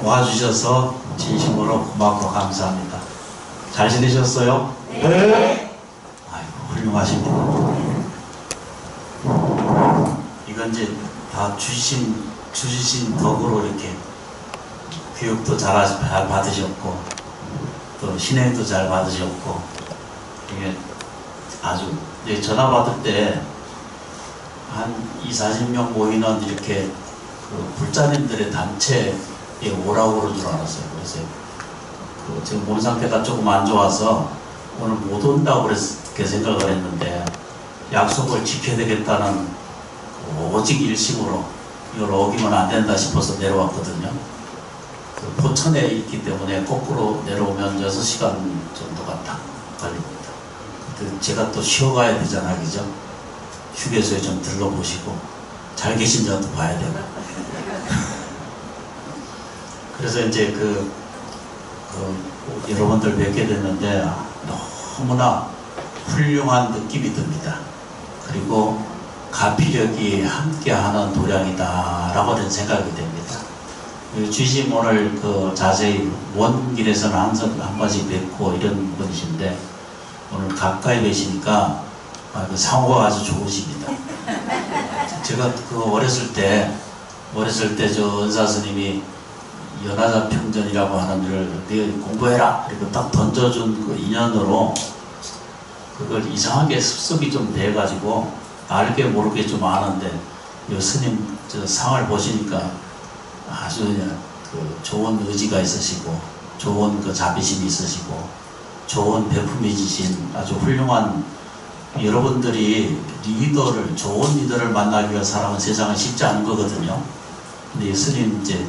와주셔서 진심으로 고맙고 감사합니다. 잘 지내셨어요? 네. 아이고, 훌륭하십니다. 이건 이제 다 주신 덕으로 이렇게 교육도 잘 받으셨고, 또 신행도 잘 받으셨고, 이게 아주 전화 받을 때 한 20-40명 모이는 이렇게 그 불자님들의 단체에 오라고 그런 줄 알았어요. 그래서 지금 몸 상태가 조금 안 좋아서 오늘 못 온다고 그렇게 생각을 했는데, 약속을 지켜야 되겠다는 오직 일심으로 이걸 어기면 안 된다 싶어서 내려왔거든요. 그 포천에 있기 때문에 거꾸로 내려오면 6시간 정도가 딱 걸립니다. 제가 또 쉬어가야 되잖아요, 그죠? 휴게소에 좀 들러보시고 잘 계신지도 봐야 되고. 그래서 이제 여러분들 뵙게 됐는데 너무나 훌륭한 느낌이 듭니다. 그리고 가피력이 함께하는 도량이다 라고 하는 생각이 됩니다. 주심 오늘 자세히 먼 길에서는 항상 한 번씩 뵙고 이런 분이신데, 오늘 가까이 뵈시니까 상호가 아주 좋으십니다. 제가 어렸을 때 저 은사 스님이 연하자 평전이라고 하는 일을 네 공부해라 그리고 딱 던져준 그 인연으로 그걸 이상하게 습득이 좀 돼가지고 알게 모르게 좀 아는데, 이 스님 저 상을 보시니까 아주 그냥 좋은 의지가 있으시고 좋은 자비심이 있으시고 좋은 배품이 지신 아주 훌륭한, 여러분들이 좋은 리더를 만나기 위해 살아온 세상은 쉽지 않은 거거든요. 근데 이 스님 이제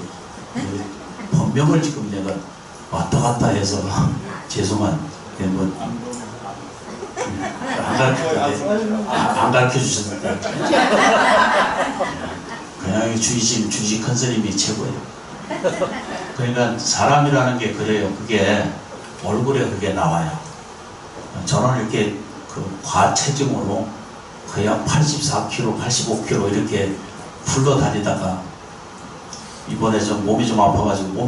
본명을 지금 내가 왔다 갔다 해서 죄송한, 안 가르쳐 주셨는데 그냥 주지 큰 스님이 최고예요. 그러니까 사람이라는 게 그래요. 그게 얼굴에 그게 나와요. 저는 이렇게 과체중으로 거의 84kg, 85kg 이렇게 굴러다니다가 이번에 좀 몸이 좀 아파가지고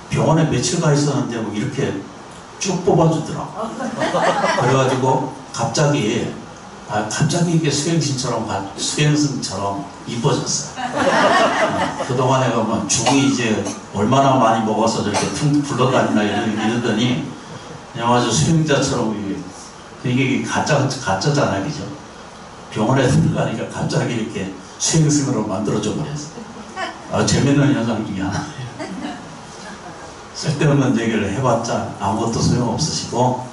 병원에 며칠 가 있었는데 이렇게 쭉 뽑아주더라고. 그래가지고 갑자기 이게 수행승처럼 이뻐졌어요. 그동안 내가 죽이 이제 얼마나 많이 먹어서 저렇게 퉁 굴러다니나 이러더니 그냥 아주 수행자처럼, 이게 가짜잖아요, 그죠? 병원에 들어가니까 갑자기 이렇게 수행승으로 만들어져 버렸어요. 재밌는 현상 중에 하나예요. 쓸데없는 얘기를 해봤자 아무것도 소용없으시고,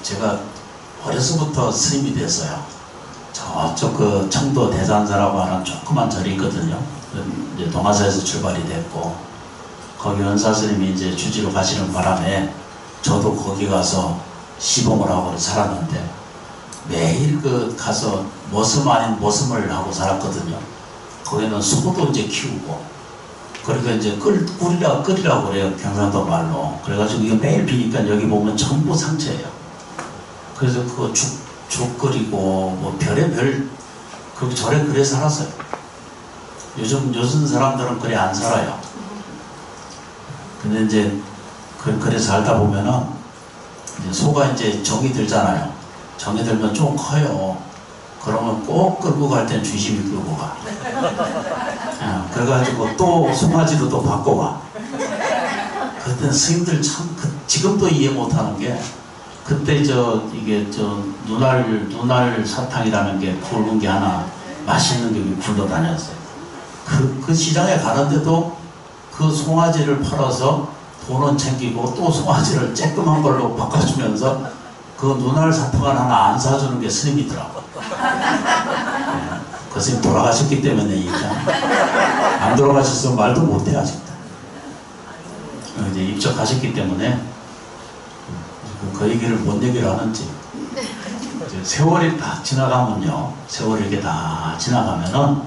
제가 어려서부터 스님이 됐어요. 저쪽 청도 대산사라고 하는 조그만 절이 있거든요. 이제 동화사에서 출발이 됐고, 거기 은사 스님이 이제 주지로 가시는 바람에 저도 거기 가서 시봉을 하고 살았는데, 매일 가서 머슴 아닌 머슴을 하고 살았거든요. 거기는 소도 이제 키우고, 그러니까 이제 끓이라고 그래요, 경상도 말로. 그래가지고 이거 매일 비니까 여기 보면 전부 상처예요. 그래서 그거 죽 끓이고 별의별 절에 그래 살았어요. 요즘 사람들은 그래 안 살아요. 근데 이제 그래 살다 보면은 이제 소가 이제 정이 들잖아요. 정이 들면 좀 커요. 그러면 꼭 끌고 갈 땐 주심이 끌고 가. 그래가지고 또 송아지로 또 바꿔와. 그때는 스님들 참 지금도 이해 못하는 게, 그때 이게 눈알 사탕이라는 게 굵은 게 하나 맛있는 게 굴러다녔어요. 그 시장에 가는데도 그 송아지를 팔아서 돈은 챙기고 또 송아지를 쬐끔한 걸로 바꿔주면서 그 눈알 사탕을 하나 안 사주는 게 스님이더라고. 그 스님 돌아가셨기 때문에 안 돌아가셨으면 말도 못해 아직도. 이제 입적하셨기 때문에 그 얘기를 뭔 얘기를 하는지. 세월이 다 지나가면요, 세월이 이렇게 다 지나가면은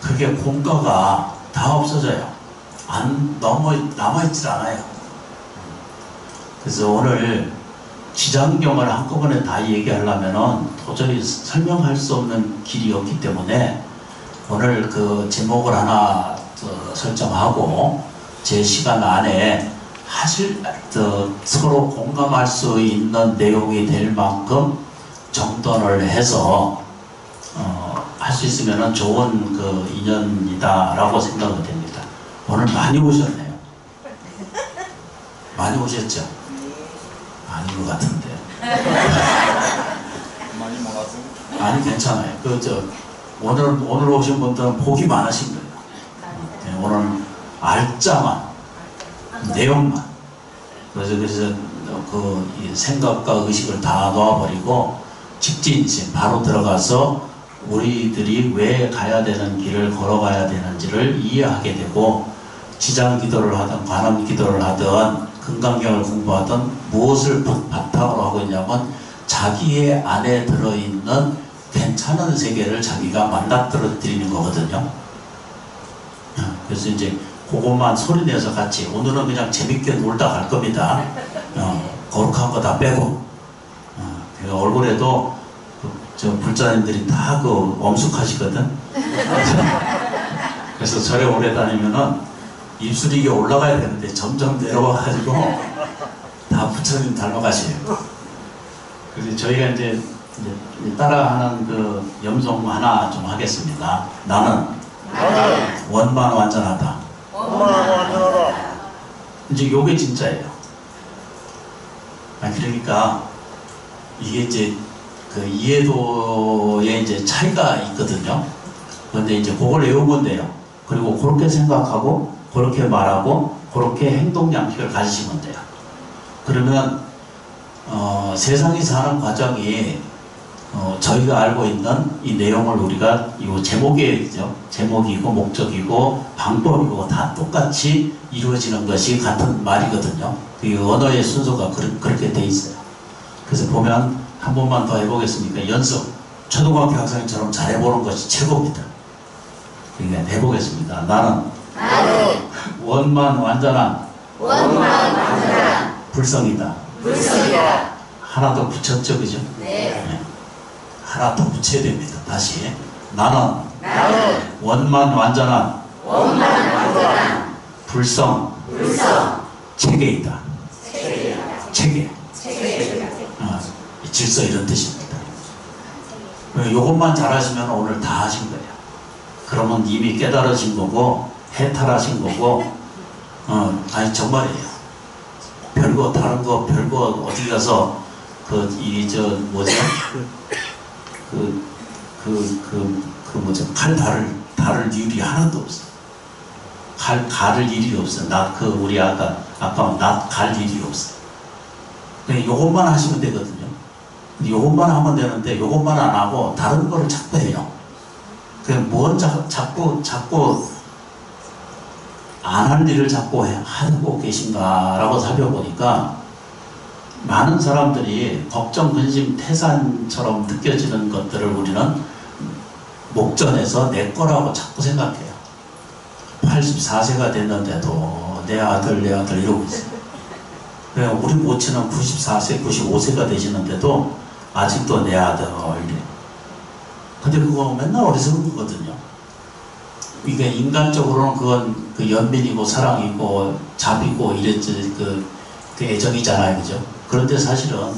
그게 공과가 다 없어져요. 남아있질 않아요. 그래서 오늘 지장경을 한꺼번에 다 얘기하려면은 도저히 설명할 수 없는 길이 없기 때문에 오늘 그 제목을 하나 설정하고 제 시간 안에 서로 공감할 수 있는 내용이 될 만큼 정돈을 해서 할 수 있으면 좋은 그 인연이다라고 생각이 됩니다. 오늘 많이 오셨네요. 많이 오셨죠? 아닌 것 같은데. 많이 몰아서? 아니 괜찮아요. 오늘 오신 분들은 복이 많으신 거예요. 네, 오늘 알짜만 내용만 그래서 이 생각과 의식을 다 놓아버리고 직진심 바로 들어가서 우리들이 왜 가야 되는 길을 걸어가야 되는지를 이해하게 되고 지장 기도를 하든 관음 기도를 하든 금강경을 공부하든 무엇을 바탕으로 하고 있냐면 자기의 안에 들어있는 괜찮은 세계를 자기가 만나들어 드리는 거거든요. 그래서 이제 그것만 소리내서 같이 오늘은 그냥 재밌게 놀다 갈 겁니다. 거룩한 거 다 빼고 얼굴에도 저 불자님들이 다 엄숙하시거든. 그래서 절에 오래 다니면은 입술이 이게 올라가야 되는데 점점 내려와가지고 다 부처님 닮아가시네요. 그래서 저희가 이제 따라하는 그 염송 하나 좀 하겠습니다. 나는 원만 완전하다. 이제 요게 진짜예요. 그러니까 이게 이제 그 이해도에 이제 차이가 있거든요. 그런데 이제 그걸 외우면 돼요. 그리고 그렇게 생각하고 그렇게 말하고 그렇게 행동 양식을 가지시면 돼요. 그러면 세상이 사는 과정이 저희가 알고 있는 이 내용을 우리가 이 제목이고 목적이고 방법이고 다 똑같이 이루어지는 것이 같은 말이거든요. 그 언어의 순서가 그렇게 돼 있어요. 그래서 보면 한 번만 더 해보겠습니까? 연습. 초등학교 학생처럼 잘해보는 것이 최고입니다. 그러니까 해보겠습니다. 나는 원만 완전한 불성이다. 하나 더 붙였죠, 그죠? 네. 하나 더 붙여야 됩니다. 다시. 나는 원만 완전한 불성 체계이다. 체계. 질서 이런 뜻입니다. 이것만 잘하시면 오늘 다 하신 거예요. 그러면 이미 깨달으신 거고 해탈하신 거고 아니 정말이에요. 별거 다른 거 별거 어디 가서 칼 다를 일이 하나도 없어. 칼 가를 일이 없어. 우리 아까 갈 일이 없어. 그냥 요것만 하시면 되거든요. 요것만 하면 되는데 요것만 안 하고 다른 거를 자꾸 해요. 그냥 뭘 자꾸 안 할 일을 자꾸 하고 계신가라고 살펴보니까 많은 사람들이 걱정, 근심, 태산처럼 느껴지는 것들을 우리는 목전에서 내 거라고 자꾸 생각해요. 84세가 됐는데도 내 아들 이러고 있어요. 우리 모친은 94세, 95세가 되시는데도 아직도 내 아들 이래. 근데 그거 맨날 어리석은 거거든요. 이게 인간적으로는 그건 그 연민이고 사랑이고 잡이고 이랬지 그 애정이잖아요, 그죠? 그런데 사실은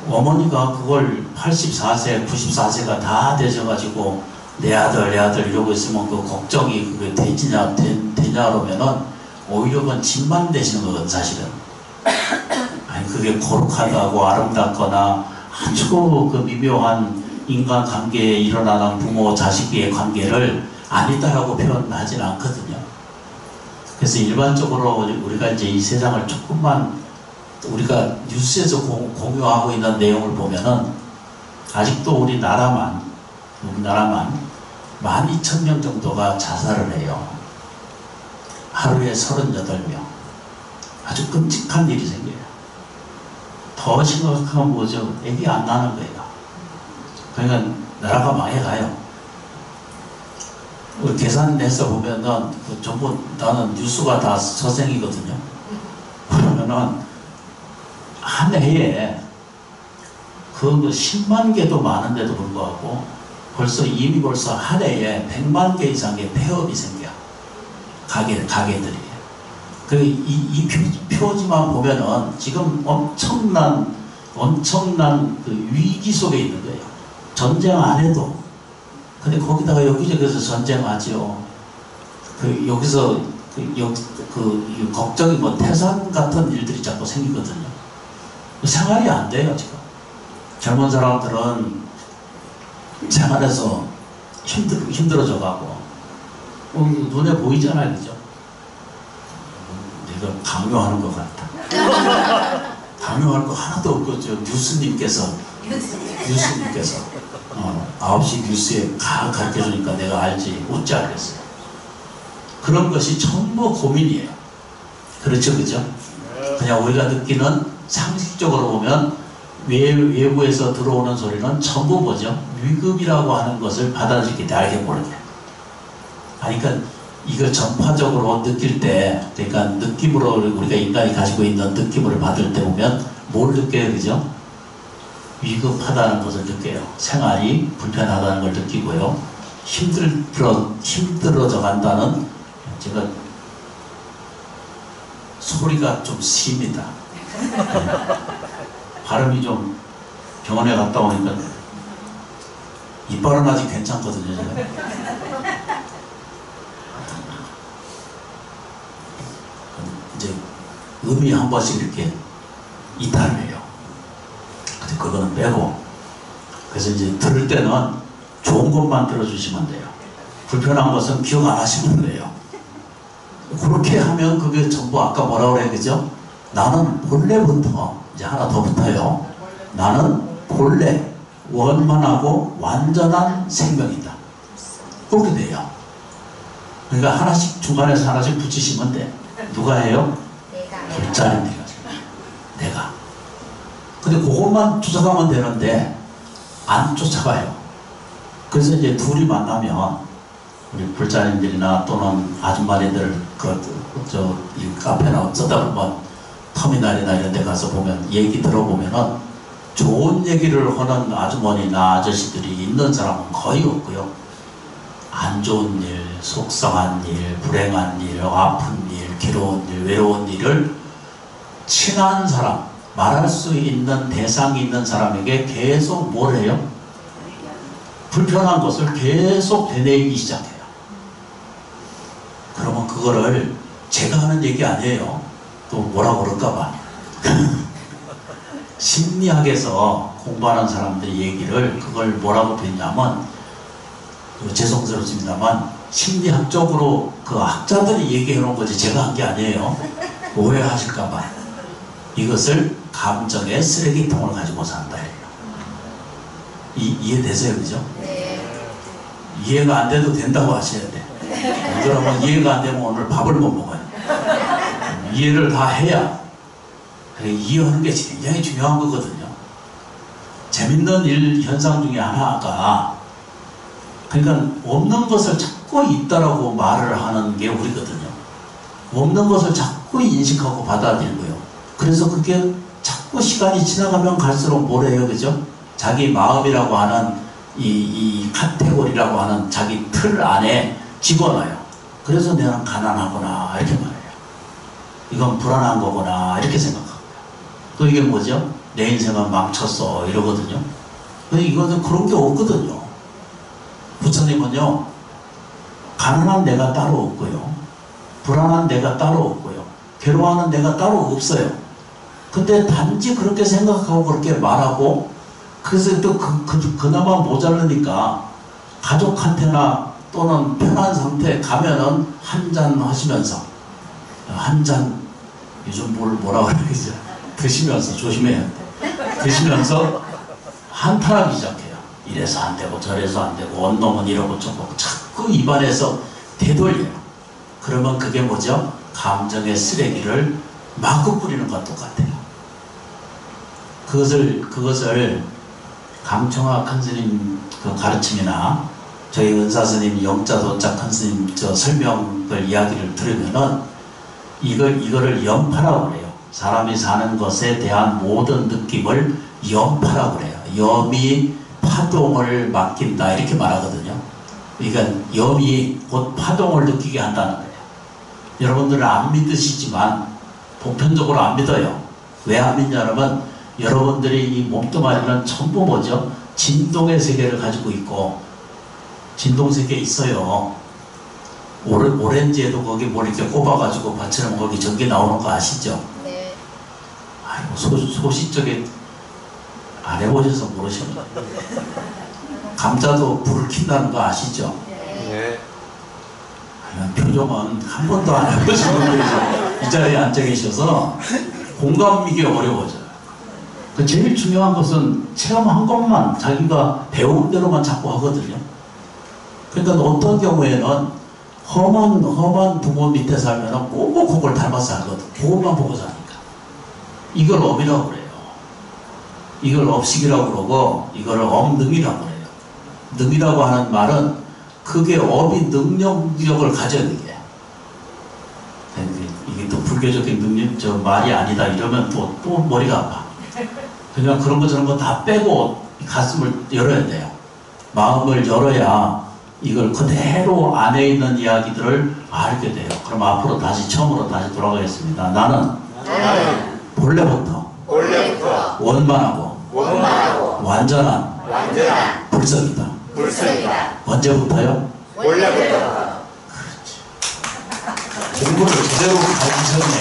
어머니가 그걸 84세, 94세가 다 되셔가지고 내 아들 이러고 있으면 그 걱정이 그게 되냐 그러면은 오히려 그건 짐만 되시는 거거든, 사실은. 아니, 그게 거룩하다고 아름답거나 아주 그 미묘한 인간관계에 일어나는 부모, 자식의 관계를 아니다라고 표현하지는 않거든요. 그래서 일반적으로 우리가 이제 이 세상을 조금만 우리가 뉴스에서 공유하고 있는 내용을 보면은 아직도 우리나라만 12,000명 정도가 자살을 해요. 하루에 38명. 아주 끔찍한 일이 생겨요. 더 심각한 건 뭐죠? 애기 안 나는 거예요. 그러니까 나라가 망해가요. 계산해서 보면은 전부 나는 뉴스가 다 서생이거든요. 그러면은 한 해에 그 10만 개도 많은데도 불구하고 벌써 한 해에 100만 개 이상의 폐업이 생겨. 가게들이. 이 표지만 보면은 지금 엄청난 그 위기 속에 있는 거예요. 전쟁 안 해도. 근데 거기다가 여기저기서 전쟁하지요. 여기서 걱정이 태산 같은 일들이 자꾸 생기거든요. 생활이 안 돼요, 지금. 젊은 사람들은 생활에서 힘들어져 가고, 눈에 보이잖아요, 그죠? 내가 강요하는 것 같다. 강요할 거 하나도 없고, 뉴스님께서 9시 뉴스에 가르쳐 주니까 내가 알지, 웃지 않겠어요. 그런 것이 전부 고민이에요. 그렇죠, 그죠? 그냥 우리가 느끼는 상식적으로 보면 외부에서 들어오는 소리는 전부 뭐죠? 위급이라고 하는 것을 받아들이기 때문에 알게 모르게. 그러니까 이거 전파적으로 느낄 때, 그러니까 느낌으로 우리가 인간이 가지고 있는 느낌을 받을 때 보면 뭘 느껴요, 그죠? 위급하다는 것을 느껴요. 생활이 불편하다는 걸 느끼고요. 힘들어져 간다는, 제가 소리가 좀 씁니다. 발음이 좀, 병원에 갔다 오니까 이빨은 아직 괜찮거든요, 제가. 이제 음이 한 번씩 이렇게 이탈을 해요. 근데 그거는 빼고, 그래서 이제 들을 때는 좋은 것만 들어주시면 돼요. 불편한 것은 기억 안 하시면 돼요. 그렇게 하면 그게 전부 아까 뭐라 그래, 그죠? 나는 본래부터, 이제 하나 더 붙어요. 나는 본래 원만하고 완전한 생명이다. 그렇게 돼요. 그러니까 하나씩, 중간에서 하나씩 붙이시면 돼. 누가 해요? 불자님들이 하죠. 내가. 근데 그것만 쫓아가면 되는데 안 쫓아가요. 그래서 이제 둘이 만나면 우리 불자님들이나 또는 아줌마리들 이 카페나 쓰다 보면 터미널이나 이런 데 가서 보면 얘기 들어보면은 좋은 얘기를 하는 아주머니나 아저씨들이 있는 사람은 거의 없고요. 안 좋은 일, 속상한 일, 불행한 일, 아픈 일, 괴로운 일, 외로운 일을 친한 사람, 말할 수 있는 대상이 있는 사람에게 계속 뭘 해요? 불편한 것을 계속 되뇌이기 시작해요. 그러면 그거를 제가 하는 얘기 아니에요. 또 뭐라고 그럴까봐. 심리학에서 공부하는 사람들의 얘기를 그걸 뭐라고 했냐면, 죄송스럽습니다만 심리학적으로 그 학자들이 얘기해 놓은 거지 제가 한 게 아니에요. 오해하실까봐. 이것을 감정의 쓰레기통을 가지고 산다 해요. 이해되세요, 그죠? 네. 이해가 안 돼도 된다고 하셔야 돼. 그러면 이해가 안 되면 오늘 밥을 못 먹어요. 이해를 다 해야. 이해하는 게 굉장히 중요한 거거든요. 재밌는 현상 중에 하나가, 그러니까 없는 것을 자꾸 있다라고 말을 하는 게 우리거든요. 없는 것을 자꾸 인식하고 받아들이고요. 그래서 그게 자꾸 시간이 지나가면 갈수록 뭐래요, 그죠? 자기 마음이라고 하는 이 카테고리라고 하는 자기 틀 안에 집어넣어요. 그래서 내가 가난하구나 이렇게 말해요. 이건 불안한 거구나 이렇게 생각하고요. 또 이게 뭐죠? 내 인생은 망쳤어 이러거든요. 근데 이거는 그런 게 없거든요. 부처님은요, 가난한 내가 따로 없고요, 불안한 내가 따로 없고요, 괴로워하는 내가 따로 없어요. 근데 단지 그렇게 생각하고 그렇게 말하고, 그래서 또 그나마 모자르니까 가족한테나 또는 편한 상태에 가면은 한잔 하시면서, 한잔, 요즘 뭐라 그러겠어요? 드시면서, 조심해야 돼. 드시면서 한탄하기 시작해요. 이래서 안 되고 저래서 안 되고 원놈은 이러고 저러고 자꾸 입안에서 되돌려요. 그러면 그게 뭐죠? 감정의 쓰레기를 마구 뿌리는 것과 똑같아요. 그것을 강청학 큰 스님 그 가르침이나 저희 은사스님 영자도자 큰 스님 설명을 이야기를 들으면은 이거를 염파라고 그래요. 사람이 사는 것에 대한 모든 느낌을 염파라고 그래요. 염이 파동을 맡긴다 이렇게 말하거든요. 그러니까 염이 곧 파동을 느끼게 한다는 거예요. 여러분들은 안 믿으시지만 보편적으로 안 믿어요. 왜 안 믿냐면 여러분들이 이 몸뚱아리는 전부 뭐죠? 진동의 세계를 가지고 있고 진동 세계에 있어요. 오렌지에도 거기 뭘 이렇게 꼽아가지고 받치는 거기 전기 나오는 거 아시죠? 네. 아이고 소시적에 안 해보셔서 모르시는 거예요. 감자도 불을 킨다는 거 아시죠? 네. 표정은 한 번도 안 해보신 분들이 이 자리에 앉아 계셔서 공감이기 어려워져요. 그 제일 중요한 것은 체험한 것만 자기가 배운 대로만 자꾸 하거든요. 그러니까 어떤 경우에는 험한 부모 밑에 살면 꼭꼭 그걸 닮아서 살거든. 그것만 보고 사니까. 이걸 업이라고 그래요. 이걸 업식이라고 그러고 이걸 업능이라고 그래요. 능이라고 하는 말은 그게 업이 능력을 가져야 되게. 이게 또 불교적인 능력, 저 말이 아니다 이러면 또 머리가 아파. 그냥 그런 거 저런 거 다 빼고 가슴을 열어야 돼요. 마음을 열어야 이걸 그대로 안에 있는 이야기들을 알게 돼요. 그럼 앞으로 다시 처음으로 다시 돌아가겠습니다. 나는 본래부터 원만하고 완전한 불성이다. 언제부터요? 원래부터. 공부를 제대로 가지셨네.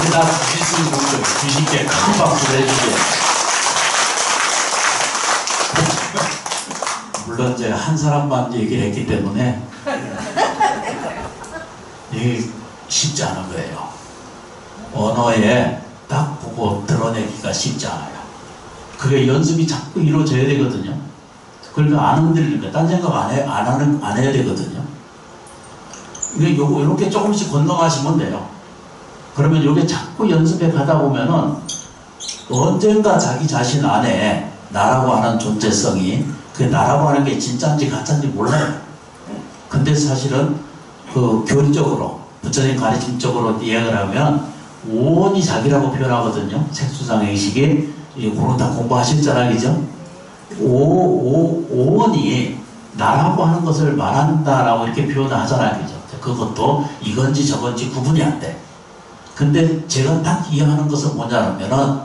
우리 다 주짓수 공부 주식에 큰 박수를 해주세요. 물론 제가 한 사람만 얘기를 했기 때문에 이게 쉽지 않은 거예요. 언어에 딱 보고 드러내기가 쉽지 않아요. 그게 연습이 자꾸 이루어져야 되거든요. 그러니까 안 흔들리니까 딴 생각 안 해야 되거든요. 이게 요거 이렇게 조금씩 건너가시면 돼요. 그러면 요게 자꾸 연습해 가다 보면은 언젠가 자기 자신 안에 나라고 하는 존재성이 그 나라고 하는 게 진짜인지 가짜인지 몰라요. 근데 사실은 그 교리적으로 부처님 가르침적으로 이해를 하면 오온이 자기라고 표현하거든요. 색수상행식이 그런 다 공부하셨잖아요, 그죠? 오온이 나라고 하는 것을 말한다라고 이렇게 표현을 하잖아요, 그죠? 그것도 이건지 저건지 구분이 안 돼. 근데 제가 딱 이해하는 것은 뭐냐면은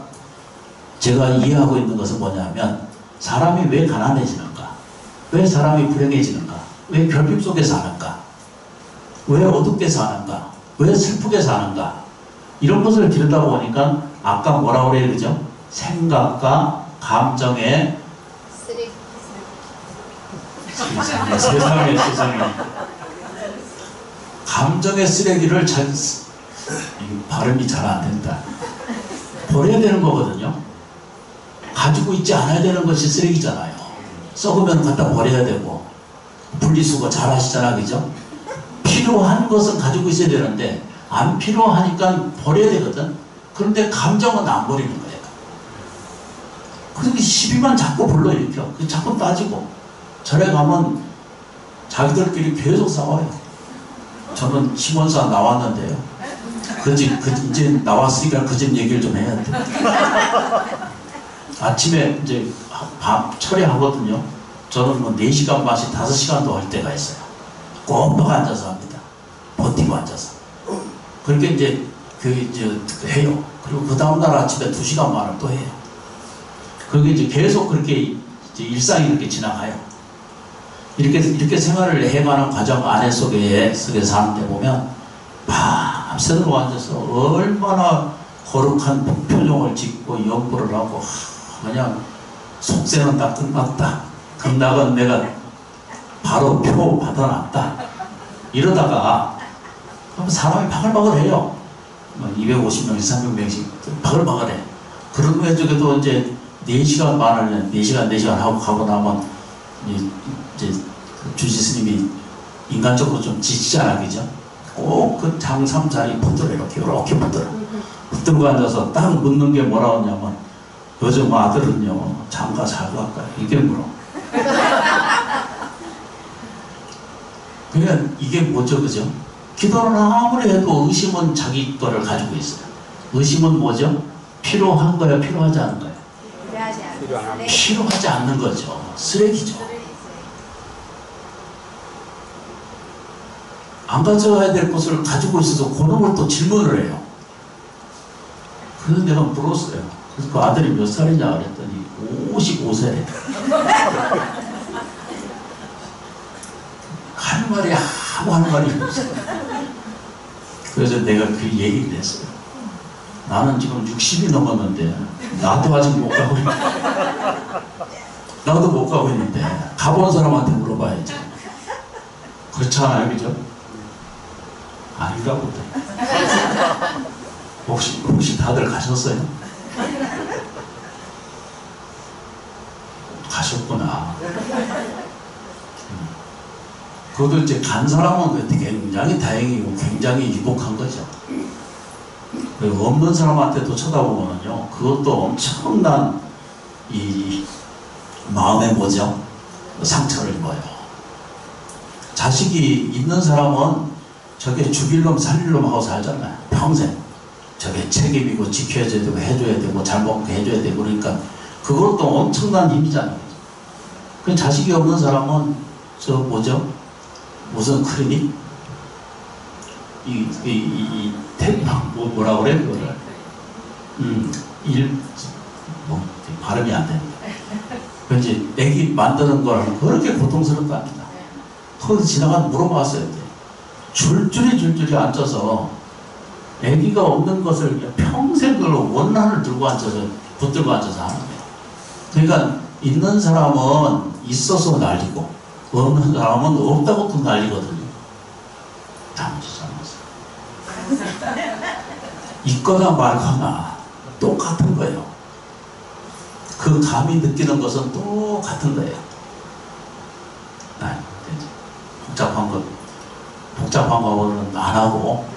제가 이해하고 있는 것은 뭐냐면 사람이 왜 가난해지는가? 왜 사람이 불행해지는가? 왜 결핍 속에 사는가? 왜 어둡게 사는가? 왜 슬프게 사는가? 이런 것을 들여다보니까 아까 뭐라고 그래요, 그죠? 생각과 감정의 세상에 감정의 쓰레기를 발음이 잘 안 된다. 버려야 되는 거거든요. 가지고 있지 않아야 되는 것이 쓰레기잖아요. 썩으면 갖다 버려야 되고 분리수거 잘 하시잖아, 그죠? 필요한 것은 가지고 있어야 되는데 안 필요하니까 버려야 되거든. 그런데 감정은 안 버리는 거예요. 그렇게 시비만 자꾸 불러일으켜. 자꾸 따지고 절에 가면 자기들끼리 계속 싸워요. 저는 심원사 나왔는데요. 이제 나왔으니까 그 집 얘기를 좀 해야 돼. 아침에 이제 밥 처리하거든요. 저는 뭐 4시간 반씩 5시간도 할 때가 있어요. 꼼빡 앉아서 합니다. 버티고 앉아서. 그렇게 이제 해요. 그리고 그 다음날 아침에 2시간 반을 또 해요. 그게 이제 계속 그렇게 이제 일상이 이렇게 지나가요. 이렇게 생활을 해가는 과정 안에 속에 사는데 보면 밤새도록 앉아서 얼마나 거룩한 표정을 짓고 연구를 하고 그냥 속세는 다 끝났다. 극락은 내가 바로 표 받아놨다. 이러다가 사람이 바글바글해요. 250명씩 300명씩 바글바글해. 그런 후에 저게도 이제 4시간 반을 4시간 하고 가고 나면 이제 주지스님이 인간적으로 좀 지치잖아, 그죠? 꼭 그 장삼 자리 붙들어 이렇게 붙들고 앉아서 딱 묻는 게 뭐라고 하냐면 요즘 아들은요 장가 잘 갈까요? 이게 물어. 그러니까 이게 뭐죠, 그죠? 기도를 아무리 해도 의심은 자기 거를 가지고 있어요. 의심은 뭐죠? 필요한 거야, 필요하지 않은 거야? 필요하지 않는 거죠. 쓰레기죠. 안 가져가야 될 것을 가지고 있어서 그놈을 또 질문을 해요. 그래서 내가 물었어요. 그래서 그 아들이 몇 살이냐 그랬더니 55세래. 할 말이 아무 할 말이 없어요. 그래서 내가 그 얘기를 했어요. 나는 지금 60이 넘었는데 나도 아직 못 가고 있는데 나도 못 가고 있는데 가본 사람한테 물어봐야지. 그렇잖아요, 그죠? 아닌가 보다. 혹시 다들 가셨어요? 가셨구나. 그것도 이제 간 사람은 굉장히 다행이고 굉장히 유복한 거죠. 그리고 없는 사람한테도 쳐다보면요, 그것도 엄청난 이 마음의 뭐죠? 상처를 입어요. 자식이 있는 사람은 저게 죽일 놈 살릴 놈 하고 살잖아요. 평생. 저게 책임이고 지켜줘야 되고 해줘야 되고 잘 먹게 해줘야 되고 그러니까 그것도 엄청난 힘이잖아요. 그 자식이 없는 사람은 저 뭐죠? 무슨 크리닉? 뭐라 그래? 그거를. 발음이 안 됩니다. 왠지 애기 만드는 거는 그렇게 고통스럽답니다. 거기서 지나가서 물어봤어요. 줄줄이 앉아서 애기가 없는 것을 평생 그걸로 원한을 들고 앉아서 붙들고 앉아서 하는 거예요. 그러니까 있는 사람은 있어서 난리고 없는 사람은 없다고 또 난리거든요. 다무지 잘못했어요. 있거나 말거나 똑같은 거예요. 그 감이 느끼는 것은 똑같은 거예요. 복잡한 거는 안 하고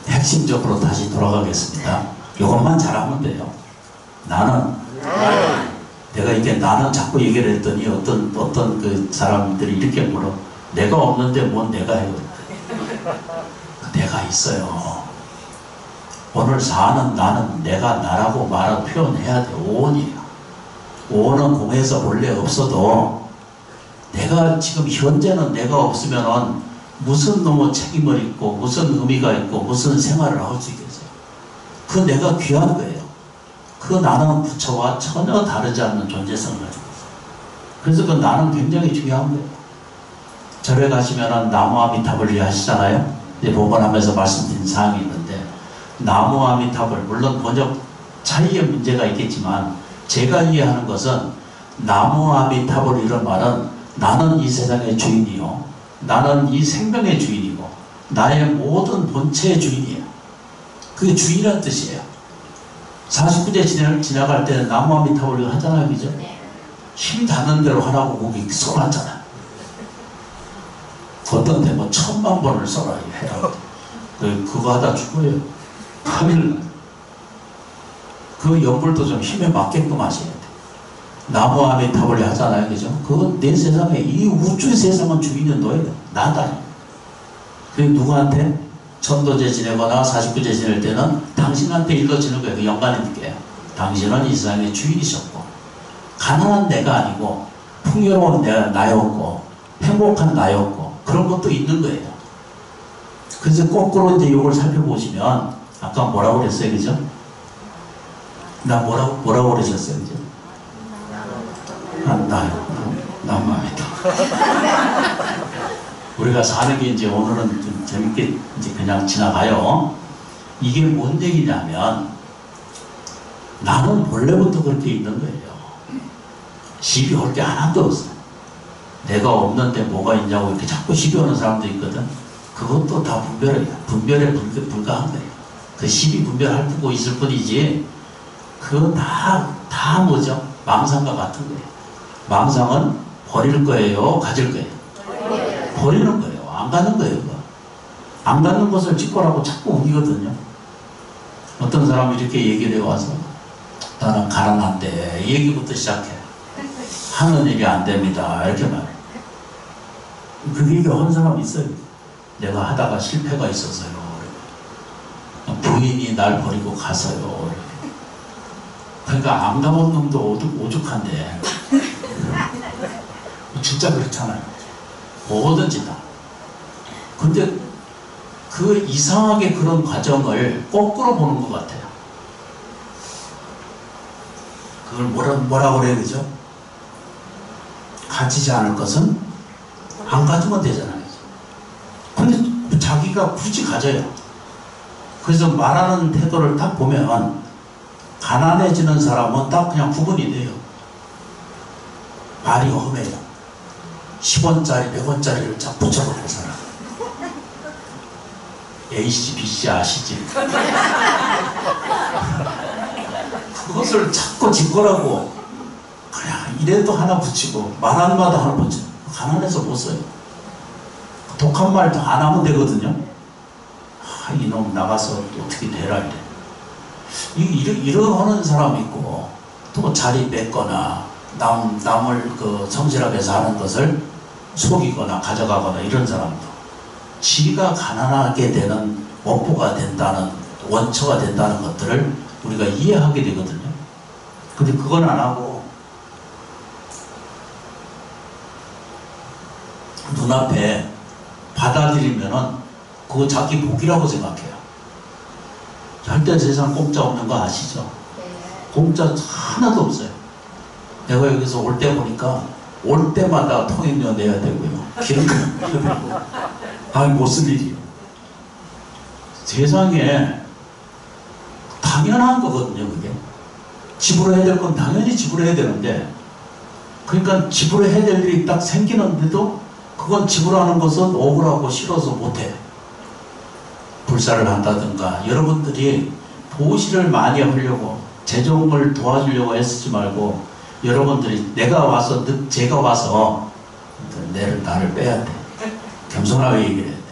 핵심적으로 다시 돌아가겠습니다. 이것만 잘하면 돼요. 나는 내가 이게 나는 자꾸 얘기를 했더니 어떤 그 사람들이 이렇게 물어. 내가 없는데 뭔 내가 해요. 내가 있어요. 오늘 사는 나는 내가 나라고 말하고 표현해야 돼. 오온이에요. 오온은 공에서 원래 없어도 내가 지금 현재는 내가 없으면은 무슨 놈의 책임을 있고 무슨 의미가 있고 무슨 생활을 할 수 있겠어요. 그 내가 귀한 거예요. 그 나는 부처와 전혀 다르지 않는 존재성을 가지고 있어요. 그래서 그 나는 굉장히 중요한 거예요. 절에 가시면은 나무 아미타불리 하시잖아요. 이제 법원하면서 말씀드린 사항이 있는데 나무 아미타불 물론 번역 차이의 문제가 있겠지만 제가 이해하는 것은 나무 아미타불 이런 말은 나는 이 세상의 주인이요. 나는 이 생명의 주인이고 나의 모든 본체의 주인이에요. 그게 주인이라는 뜻이에요. 49제 지나갈 때는 나무 아미타불리 하잖아요. 그죠? 힘 닿는 대로 하라고 거기 써놨잖아요. 어떤 데 뭐 1000만 번을 써라 해라. 그거 하다 죽어요. 큰일 나요. 그 연불도 좀 힘에 맞게끔 하셔야 돼. 나무 아미타불리 하잖아요. 그죠? 그건 내 세상에, 이 우주의 세상은 주인은 너예요. 나다. 그 누구한테? 천도제 지내거나 49제 지낼 때는 당신한테 일러지는 거예요. 그 연관이 느껴요. 당신은 이 세상의 주인이셨고, 가난한 내가 아니고, 풍요로운 내가 나였고, 행복한 나였고, 그런 것도 있는 거예요. 그래서 거꾸로 이제 이걸 살펴보시면, 아까 뭐라고 그랬어요? 그죠? 뭐라고 그러셨어요? 그죠? 나무아미타. 우리가 사는 게 이제 오늘은 좀 재밌게 이제 그냥 지나가요. 이게 뭔 얘기냐면 나는 원래부터 그렇게 있는 거예요. 시비 걸 게 하나도 없어요. 내가 없는데 뭐가 있냐고 이렇게 자꾸 시비 오는 사람도 있거든. 그것도 다 분별에 불과한 거예요. 그 시비 분별할 고 있을 뿐이지 그건 다 뭐죠? 망상과 같은 거예요. 망상은 버릴 거예요? 가질 거예요? 버리는 거예요. 안 가는 거예요. 그거. 안 가는 것을 찍고라고 자꾸 우기거든요. 어떤 사람이 이렇게 얘기를 해와서 나는 가난한데 이 얘기부터 시작해. 하는 일이 안 됩니다. 이렇게 말해. 그 얘기 한 사람 있어요. 내가 하다가 실패가 있어서요. 부인이 날 버리고 가서요. 그러니까 안 가본 놈도 오죽한데 진짜 그렇잖아요. 뭐든지 다. 근데 그 이상하게 그런 과정을 거꾸로 보는 것 같아요. 그걸 뭐라고 그래요, 그죠? 가지지 않을 것은 안 가지면 되잖아요. 근데 자기가 굳이 가져요. 그래서 말하는 태도를 딱 보면 가난해지는 사람은 딱 그냥 구분이 돼요. 말이 험해요. 10원짜리, 100원짜리를 쫙 붙여놓는 사람. A씨, B씨 아시지? 그것을 자꾸 집거라고 그냥 이래도 하나 붙이고 말하는 마다 하나 붙이고 가난해서 못 써요. 독한 말도 안 하면 되거든요. 아, 이놈 나가서 어떻게 되라 이래. 이러는 사람이 있고 또 자리 뺏거나 남을 그 성실하게 해서 하는 것을 속이거나 가져가거나 이런 사람도 지가 가난하게 되는 원포가 된다는 원처가 된다는 것들을 우리가 이해하게 되거든요. 근데 그건 안 하고 눈앞에 받아들이면은 그거 자기 복이라고 생각해요. 절대 세상 공짜 없는 거 아시죠? 공짜 하나도 없어요. 내가 여기서 올 때 보니까 올 때마다 통행료 내야 되고요. 기름값 내야 되고. 아니 못 쓸 일이요. 세상에 당연한 거거든요, 그게. 지불해야 될 건 당연히 지불해야 되는데, 그러니까 지불해야 될 일이 딱 생기는데도 그건 지불하는 것은 억울하고 싫어서 못해. 불사를 한다든가, 여러분들이 보시를 많이 하려고, 재정을 도와주려고 애쓰지 말고, 여러분들이 제가 와서 나를 빼야 돼. 겸손하게 얘기를 해야 돼.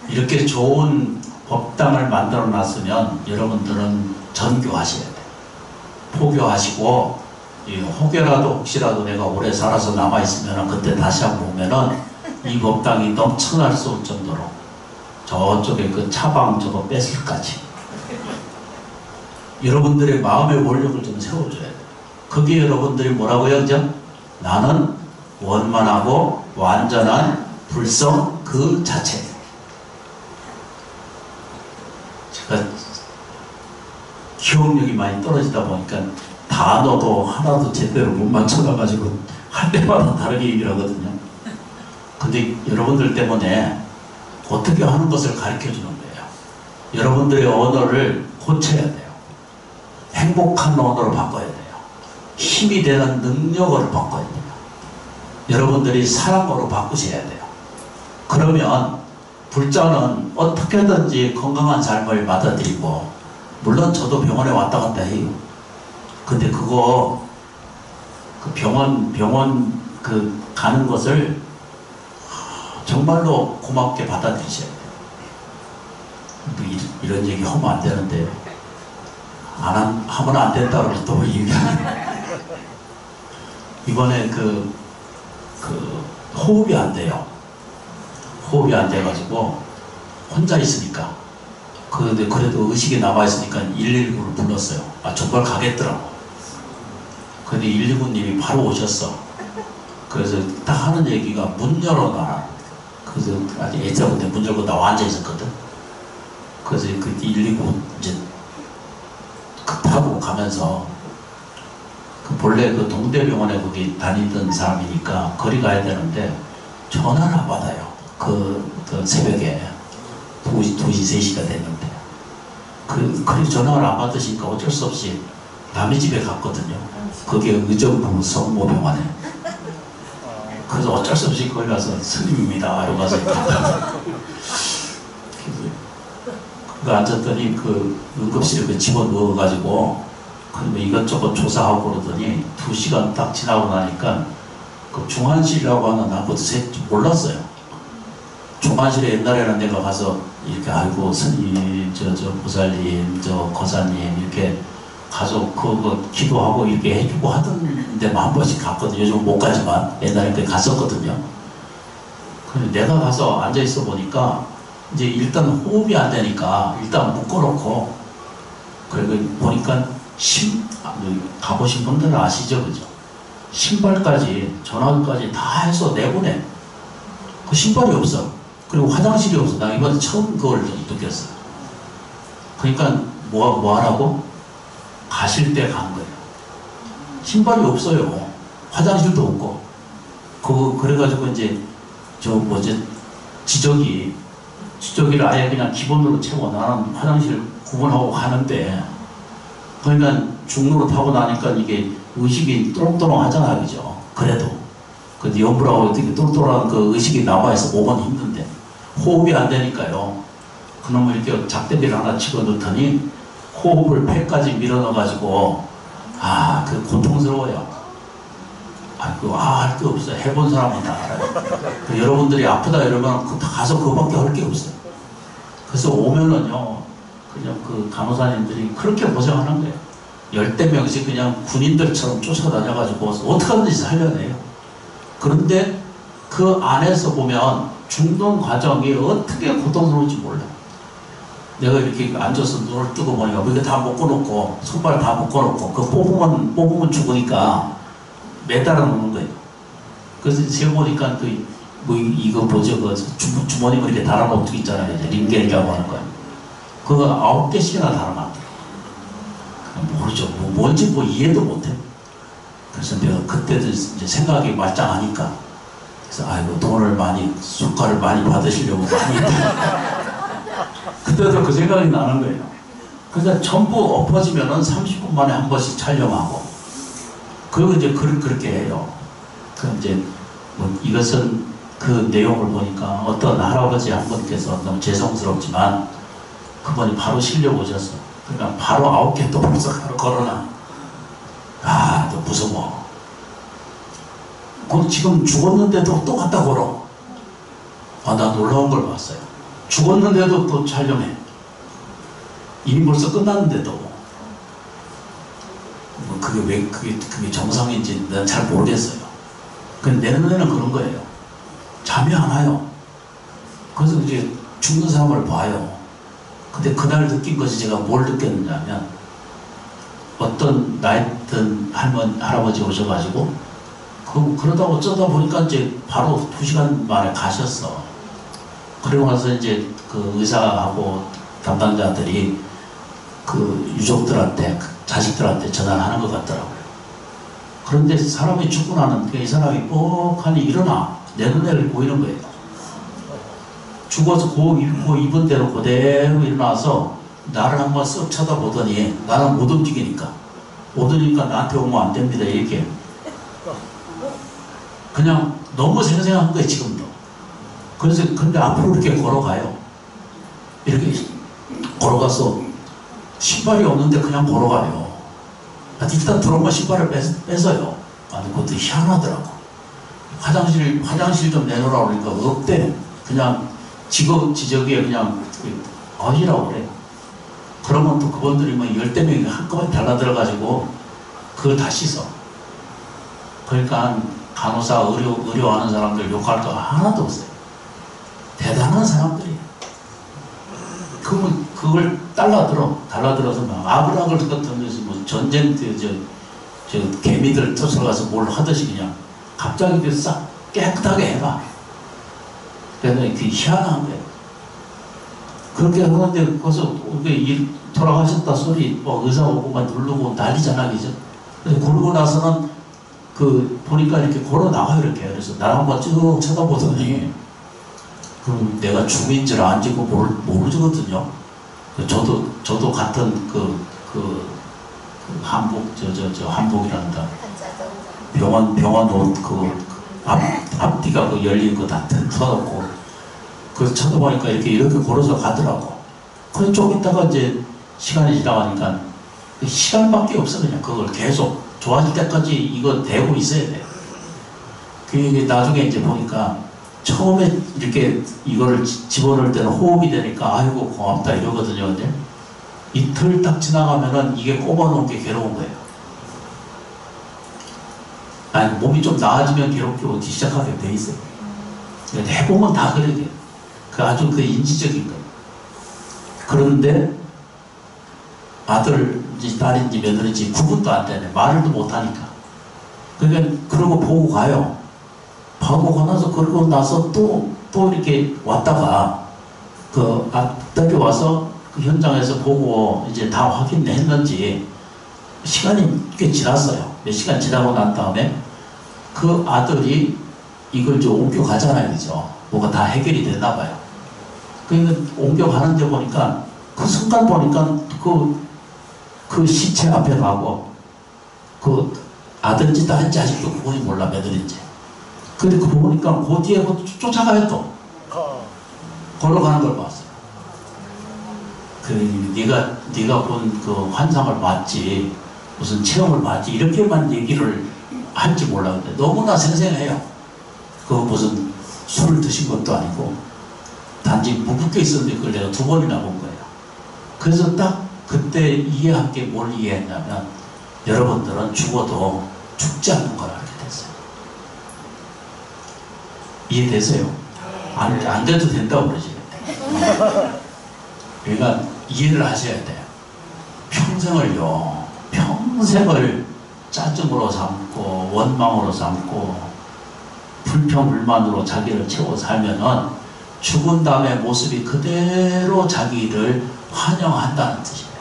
이렇게 좋은 법당을 만들어 놨으면 여러분들은 전교하셔야 돼. 포교하시고, 혹여라도 혹시라도 내가 오래 살아서 남아있으면 그때 다시 한번 보면은 이 법당이 넘쳐날 수 없을 정도로 저쪽에 그 차방 저거 뺏을까지 여러분들의 마음의 원력을 좀 세워줘야 돼. 그게 여러분들이 뭐라고요, 그죠? 나는 원만하고 완전한 불성 그 자체. 제가 기억력이 많이 떨어지다 보니까 단어도 하나도 제대로 못 맞춰놔가지고 할 때마다 다르게 얘기를 하거든요. 근데 여러분들 때문에 어떻게 하는 것을 가르쳐 주는 거예요. 여러분들의 언어를 고쳐야 돼요. 행복한 언어로 바꿔야 돼요. 힘이 되는 능력으로 바꿔야 돼요. 여러분들이 사랑으로 바꾸셔야 돼요. 그러면 불자는 어떻게든지 건강한 삶을 받아들이고, 물론 저도 병원에 왔다 갔다 해요. 근데 그거 그 병원 그 가는 것을 정말로 고맙게 받아들이셔야 돼요. 이런 얘기 하면 안 되는데 하면 안 된다고 또 얘기하네. 이번에 그 호흡이 안 돼요. 호흡이 안 돼가지고 혼자 있으니까 그래도 의식이 남아있으니까 119를 불렀어요. 아, 정말 가겠더라고. 근데 119님이 바로 오셨어. 그래서 딱 하는 얘기가 문 열어놔라. 그래서 아직 예전부터 문 열고 나 앉아 있었거든. 그래서 그 119 이제 급하고 가면서 본래 그 동대병원에 거기 다니던 사람이니까 거리 가야 되는데 전화를 안 받아요. 그 새벽에 2시, 3시가 됐는데. 그래서 전화를 안 받으시니까 어쩔 수 없이 남의 집에 갔거든요. 그게 의정부 성모병원에. 그래서 어쩔 수 없이 거기 가서 스님입니다. 이러고 가서 그 앉았더니 그 응급실에 집어넣어가지고 뭐 이것저것 조사하고 그러더니 2시간 딱 지나고 나니까 그 중환실이라고 하나 나 그것도 몰랐어요. 중환실에 옛날에는 내가 가서 이렇게 아이고 스님 저 보살님 저 거사님 이렇게 가서 그거 기도하고 이렇게 해주고 하던 데만 한 번씩 갔거든요. 요즘 못 가지만 옛날에 그때 갔었거든요. 근데 내가 가서 앉아 있어 보니까 이제 일단 호흡이 안 되니까 일단 묶어놓고 그리고 보니까 가보신 분들은 아시죠? 그죠? 신발까지, 전화기까지 다 해서 내보내. 그 신발이 없어. 그리고 화장실이 없어. 나 이번에 처음 그걸 느꼈어. 그러니까 뭐 하라고? 가실 때 간 거예요. 신발이 없어요. 화장실도 없고. 그래가지고 이제, 지저귀를 아예 그냥 기본으로 채워. 나는 화장실 구분하고 가는데, 그러니까 중로로 타고 나니까 이게 의식이 또롱또롱 하잖아, 그죠? 그래도. 근데 연불하고 어떻게 똘똘한 그 의식이 남아있어. 몸은 힘든데. 호흡이 안 되니까요. 그놈을 이렇게 작대비를 하나 치고 넣더니 호흡을 폐까지 밀어넣어가지고, 그 고통스러워요. 할 게 없어요. 해본 사람은 다 알아요. 여러분들이 아프다 이러면 가서 그거밖에 할 게 없어요. 그래서 오면은요, 그냥 그 간호사님들이 그렇게 고생하는 거예요. 10대명씩 그냥 군인들처럼 쫓아다녀가지고 어떻게든지 살려내요. 그런데 그 안에서 보면 죽는 과정이 어떻게 고통스러운지 몰라요. 내가 이렇게 앉아서 눈을 뜨고 보니까 이거 다 묶어놓고, 손발 다 묶어놓고, 뽑으면 죽으니까 매달아 놓는 거예요. 그래서 세보니까 이거 뭐죠? 주머니에 이렇게 달아놓은 거 있잖아요. 링겔이라고 하는 거예요. 그거 9개씩이나 달아놨더라고요. 모르죠. 뭔지 이해도 못해. 그래서 내가 그때도 이제 생각이 말짱하니까. 그래서 돈을 수가를 많이 받으시려고 많이 그때도 그 생각이 나는 거예요. 그래서 전부 엎어지면은 30분 만에 한 번씩 촬영하고. 그리고 이제 그렇게 해요. 이제 이것은 그 내용을 보니까 어떤 할아버지 한 분께서 너무 죄송스럽지만 그분이 바로 실려 오셨어. 그러니까 바로 9개 또 벌써 걸어놔. 또 무서워. 지금 죽었는데도 또 갖다 걸어. 나 놀라운 걸 봤어요. 죽었는데도 또 촬영해. 이미 벌써 끝났는데도. 그게 정상인지 난 잘 모르겠어요. 근데 내 눈에는 그런 거예요. 잠이 안 와요. 그래서 이제 죽는 사람을 봐요. 근데 그날 느낀 것이 제가 뭘 느꼈느냐면, 어떤 나이 든 할아버지 오셔가지고, 그러다 어쩌다 보니까 이제 바로 2시간 만에 가셨어. 그리고 나서 이제 그 의사하고 담당자들이 그 유족들한테, 자식들한테 전화를 하는 것 같더라고요. 그런데 사람이 죽고 나는 이 사람이 뻑하니 일어나. 내 눈에 보이는 거예요. 죽어서 입은 대로 그대로 일어나서 나를 한번 쓱 쳐다보더니 나는 못 움직이니까 나한테 오면 안 됩니다. 이렇게. 그냥 너무 생생한 거예요, 지금도. 그래서 근데 앞으로 이렇게 걸어가요. 이렇게 걸어가서 신발이 없는데 그냥 걸어가요. 일단 들어오면 신발을 뺏어요. 그것도 희한하더라고. 화장실 좀 내놓으라고 그러니까 없대. 그냥 지저귀에 그냥 어디라고 그래. 그러면 또 그분들이 10대명이 한꺼번에 달라들어가지고 그걸 다 씻어. 그러니까 간호사, 의료하는 사람들 욕할 거 하나도 없어요. 대단한 사람들이에요. 그걸 달라들어서 막 아글아글 같으면서 전쟁 때 저 개미들 쫓아가서 뭘 하듯이 그냥 갑자기 싹 깨끗하게 해봐. 그래서 그게 희한한 거예요. 그렇게 하는데 벌써 돌아가셨다 소리 의사 오고 막 누르고 난리잖아, 그죠? 그래서 그러고 나서는 보니까 이렇게 걸어 나가요, 이렇게. 그래서 나를 한번 쭉 쳐다보더니 그럼 내가 죽인 줄 안지고 모르거든요. 저도 같은 한복, 한복이란다. 병원 옷, 앞뒤가 열린 거 다 터놓고. 그래서 쳐다보니까 이렇게 걸어서 가더라고. 그래서 좀 있다가 이제 시간이 지나가니까 시간밖에 없어, 그냥. 그걸 계속 좋아질 때까지 이거 대고 있어야 돼. 그게 나중에 이제 보니까 처음에 이렇게 이거를 집어넣을 때는 호흡이 되니까 아이고 고맙다 이러거든요. 근데 이틀 딱 지나가면은 이게 꼽아놓은 게 괴로운 거예요. 몸이 좀 나아지면 괴롭게 오기 시작하게 돼 있어요. 해보면 다 그러게. 아주 인지적인 거예요. 그런데 아들인지 딸인지 며느리인지 구분도 안 되네. 말을도 못하니까. 그러니까 그러고 보고 가요. 보고 가서 그러고 나서 또 이렇게 왔다가 그 아들이 와서 그 현장에서 보고 이제 다 확인했는지 시간이 꽤 지났어요. 몇 시간 지나고 난 다음에 그 아들이 이걸 이제 옮겨가잖아요. 그죠? 뭐가 다 해결이 됐나 봐요. 그러니까 옮겨가는데 보니까 그 순간 보니까 그 시체 앞에 가고 그 아들인지 딸인지 아직도 그분이 몰라. 며느리인지. 근데 그 보니까 그 뒤에 쫓아가요 또. 걸어가는 걸 봤어요. 네가 본 그 환상을 봤지 무슨 체험을 봤지 이렇게만 얘기를 할지 몰랐는데 너무나 생생해요. 그 무슨 술을 드신 것도 아니고 단지 무붓게 있었는데 그걸 내가 2번이나 본 거예요. 그래서 딱 그때 이해한 게 뭘 이해했냐면 여러분들은 죽어도 죽지 않는 걸 알게 됐어요. 이해되세요? 안 돼도 된다고 그러지. 그러니까 이해를 하셔야 돼요. 평생을 짜증으로 삼고 원망으로 삼고 불평불만으로 자기를 채워 살면은 죽은 다음에 모습이 그대로 자기를 환영한다는 뜻이에요.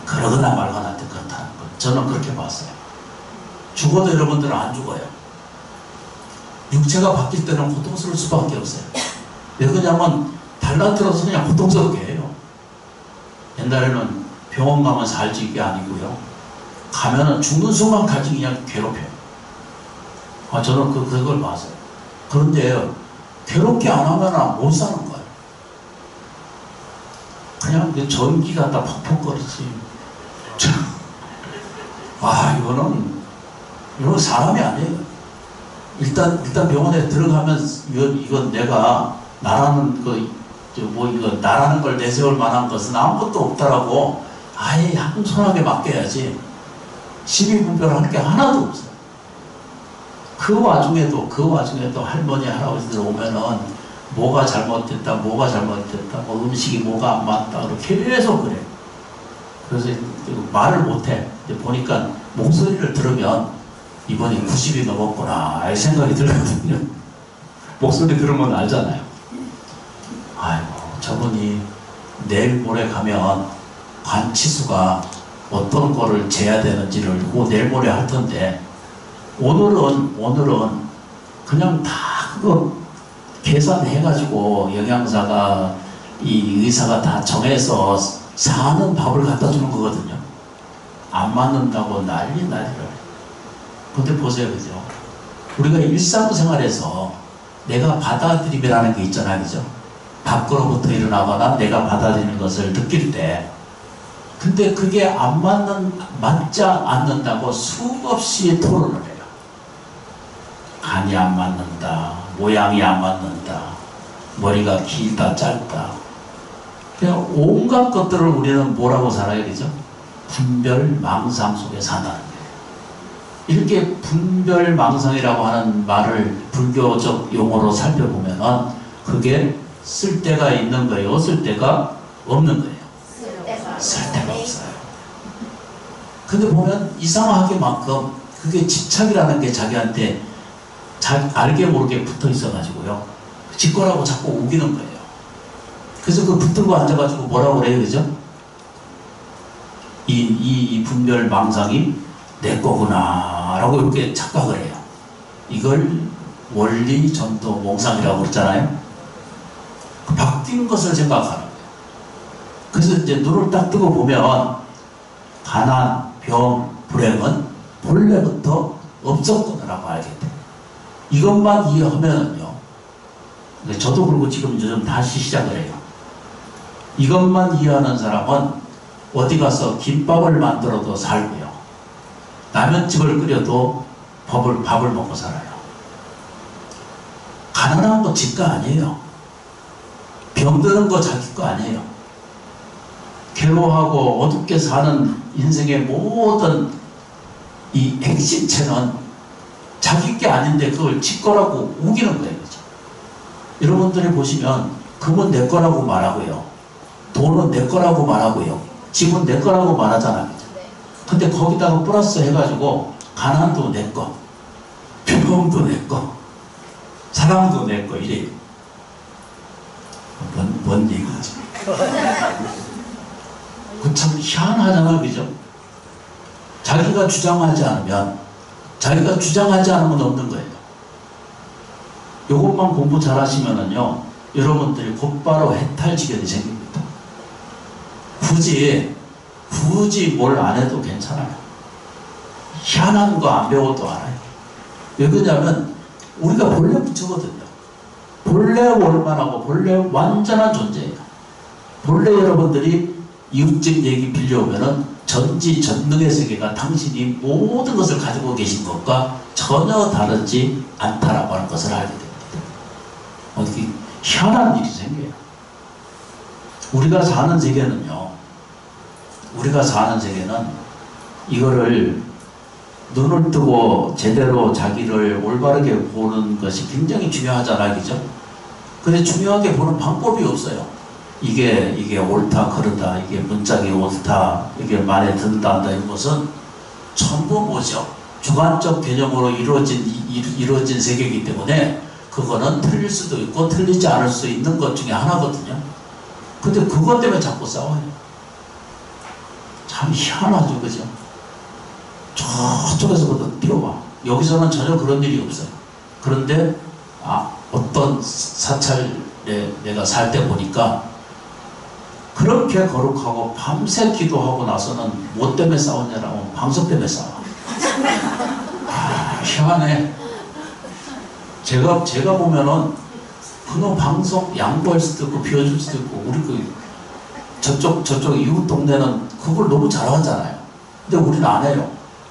그러거나 말거나 그렇다는 거. 저는 그렇게 봤어요. 죽어도 여러분들은 안 죽어요. 육체가 바뀔 때는 고통스러울 수밖에 없어요. 왜 그러냐면 달라들어서 그냥 고통스럽게 해요. 옛날에는 병원 가면 살지 이게 아니고요. 가면은 죽는 순간까지 그냥 괴롭혀요. 저는 그걸 봤어요. 그런데 괴롭게 안 하면 못 사는 거예요. 그냥 전기 갖다 퍽퍽거리지. 이건 사람이 아니에요. 일단 병원에 들어가면 이건 내가 나라는 나라는 걸 내세울 만한 것은 아무것도 없다라고 아예 한손하게 맡겨야지. 시비분별할 게 하나도 없어요. 그 와중에도 할머니 할아버지들 오면은 뭐가 잘못됐다 뭐 음식이 뭐가 안 맞다 그렇게 계속 그래. 그래서 말을 못해. 보니까 목소리를 들으면 이번이 90이 넘었구나 이 생각이 들거든요. 목소리 들으면 알잖아요. 아이고 저분이 내일 모레 가면 관치수가 어떤 거를 재야 되는지를 내일 모레 할 텐데 오늘은 그냥 다 그거 계산해가지고 영양사가 이 의사가 다 정해서 사는 밥을 갖다 주는 거거든요. 안 맞는다고 난리를. 근데 보세요, 그죠? 우리가 일상생활에서 내가 받아들임이라는 게 있잖아요, 그죠? 밖으로부터 일어나거나 내가 받아들이는 것을 느낄 때, 근데 그게 맞지 않는다고 수없이 토론을 해요. 간이 안 맞는다, 모양이 안 맞는다, 머리가 길다, 짧다. 그냥 온갖 것들을 우리는 뭐라고 살아야 되죠? 분별망상 속에 산다는 거예요. 이렇게 분별망상이라고 하는 말을 불교적 용어로 살펴보면은 그게 쓸 데가 있는 거예요? 쓸 데가 없는 거예요? 쓸 데가 없어요. 근데 보면 이상하게만큼 그게 집착이라는 게 자기한테 알게 모르게 붙어 있어가지고요. 지 거라고 자꾸 우기는 거예요. 그래서 그 붙들고 앉아가지고 뭐라고 그래요, 그죠? 이 분별망상이 내 거구나 라고 이렇게 착각을 해요. 이걸 원리 전도 몽상이라고 그랬잖아요. 그 바뀐 것을 생각하는 거예요. 그래서 이제 눈을 딱 뜨고 보면 가난, 병, 불행은 본래부터 없었구나라고 알게 돼요. 이것만 이해하면은요. 저도 그리고 지금 좀 다시 시작을 해요. 이것만 이해하는 사람은 어디 가서 김밥을 만들어도 살고요. 라면집을 끓여도 밥을 먹고 살아요. 가난한 거 지가 아니에요. 병드는 거 자기 거 아니에요. 괴로워하고 어둡게 사는 인생의 모든 이 핵심체는 자기 게 아닌데 그걸 지 거라고 우기는 거예요. 그렇죠? 여러분들이 보시면 금은 내 거라고 말하고요. 돈은 내 거라고 말하고요. 집은 내 거라고 말하잖아요. 근데 거기다가 플러스 해가지고 가난도 내 거, 병도 내 거, 사랑도 내 거, 이래요. 뭔 얘기지? 그 참 희한하잖아, 그죠? 자기가 주장하지 않으면 없는 거예요. 요것만 공부 잘 하시면은요, 여러분들이 곧바로 해탈지경이 생깁니다. 굳이 뭘 안 해도 괜찮아요. 희한한 거 안 배워도 알아요. 왜 그러냐면, 우리가 본래 부처거든요. 본래 원만하고 본래 완전한 존재예요. 본래 여러분들이 이웃집 얘기 빌려오면은 전지전능의 세계가 당신이 모든 것을 가지고 계신 것과 전혀 다르지 않다라고 하는 것을 알게 됩니다. 어떻게 희한한 일이 생겨요. 우리가 사는 세계는 이거를 눈을 뜨고 제대로 자기를 올바르게 보는 것이 굉장히 중요하잖아요, 그죠? 근데 중요하게 보는 방법이 없어요. 이게 옳다, 그르다, 이게 문짝이 옳다, 이게 말에 든다, 이런 것은 전부 뭐죠? 주관적 개념으로 이루어진 세계이기 때문에 그거는 틀릴 수도 있고 틀리지 않을 수 있는 것 중에 하나거든요. 근데 그것 때문에 자꾸 싸워요. 참 희한하죠, 그죠? 저쪽에서부터 뛰어와. 여기서는 전혀 그런 일이 없어요. 그런데 어떤 사찰에 내가 살 때 보니까 그렇게 거룩하고 밤새 기도하고 나서는 뭐 때문에 싸웠냐라고 방석 때문에 싸워. 희한해. 제가 보면은 그놈 방석 양보할 수도 있고 비워줄 수도 있고 우리 저쪽 이웃 동네는 그걸 너무 잘하잖아요. 근데 우리는 안 해요.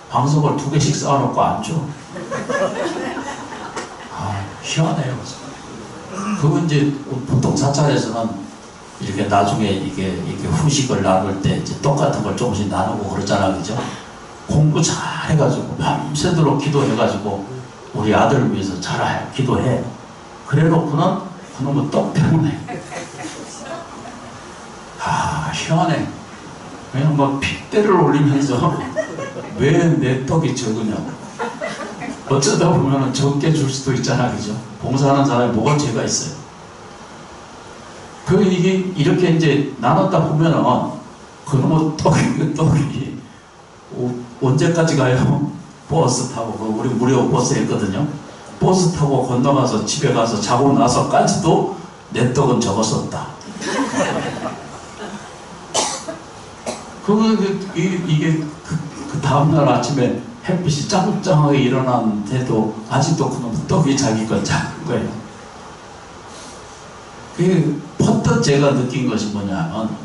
방석을 2개씩 쌓아놓고 안 줘. 희한해요. 그건 이제 보통 사찰에서는 이렇게 나중에 이게 후식을 나눌 때 이제 똑같은 걸 조금씩 나누고 그러잖아, 그죠? 공부 잘 해가지고 밤새도록 기도해가지고 우리 아들을 위해서 잘 기도해. 그래 놓고는 그놈의 떡 때문에 희한해. 그냥 막 핏대를 올리면서 왜 내 떡이 적으냐고. 어쩌다 보면 적게 줄 수도 있잖아, 그죠? 봉사하는 사람이 뭐가 죄가 있어요. 이게 이렇게 이제 나눴다 보면은 그놈의 떡이 언제까지 가요? 버스 타고, 우리 무료 버스 했거든요. 버스 타고 건너가서 집에 가서 자고 나서까지도 내 떡은 적었었다. 이게 그 다음날 아침에 햇빛이 짱짱하게 일어났는데도 아직도 그놈 떡이 자기 건 작은 거예요. 퍼뜩 제가 느낀 것이 뭐냐면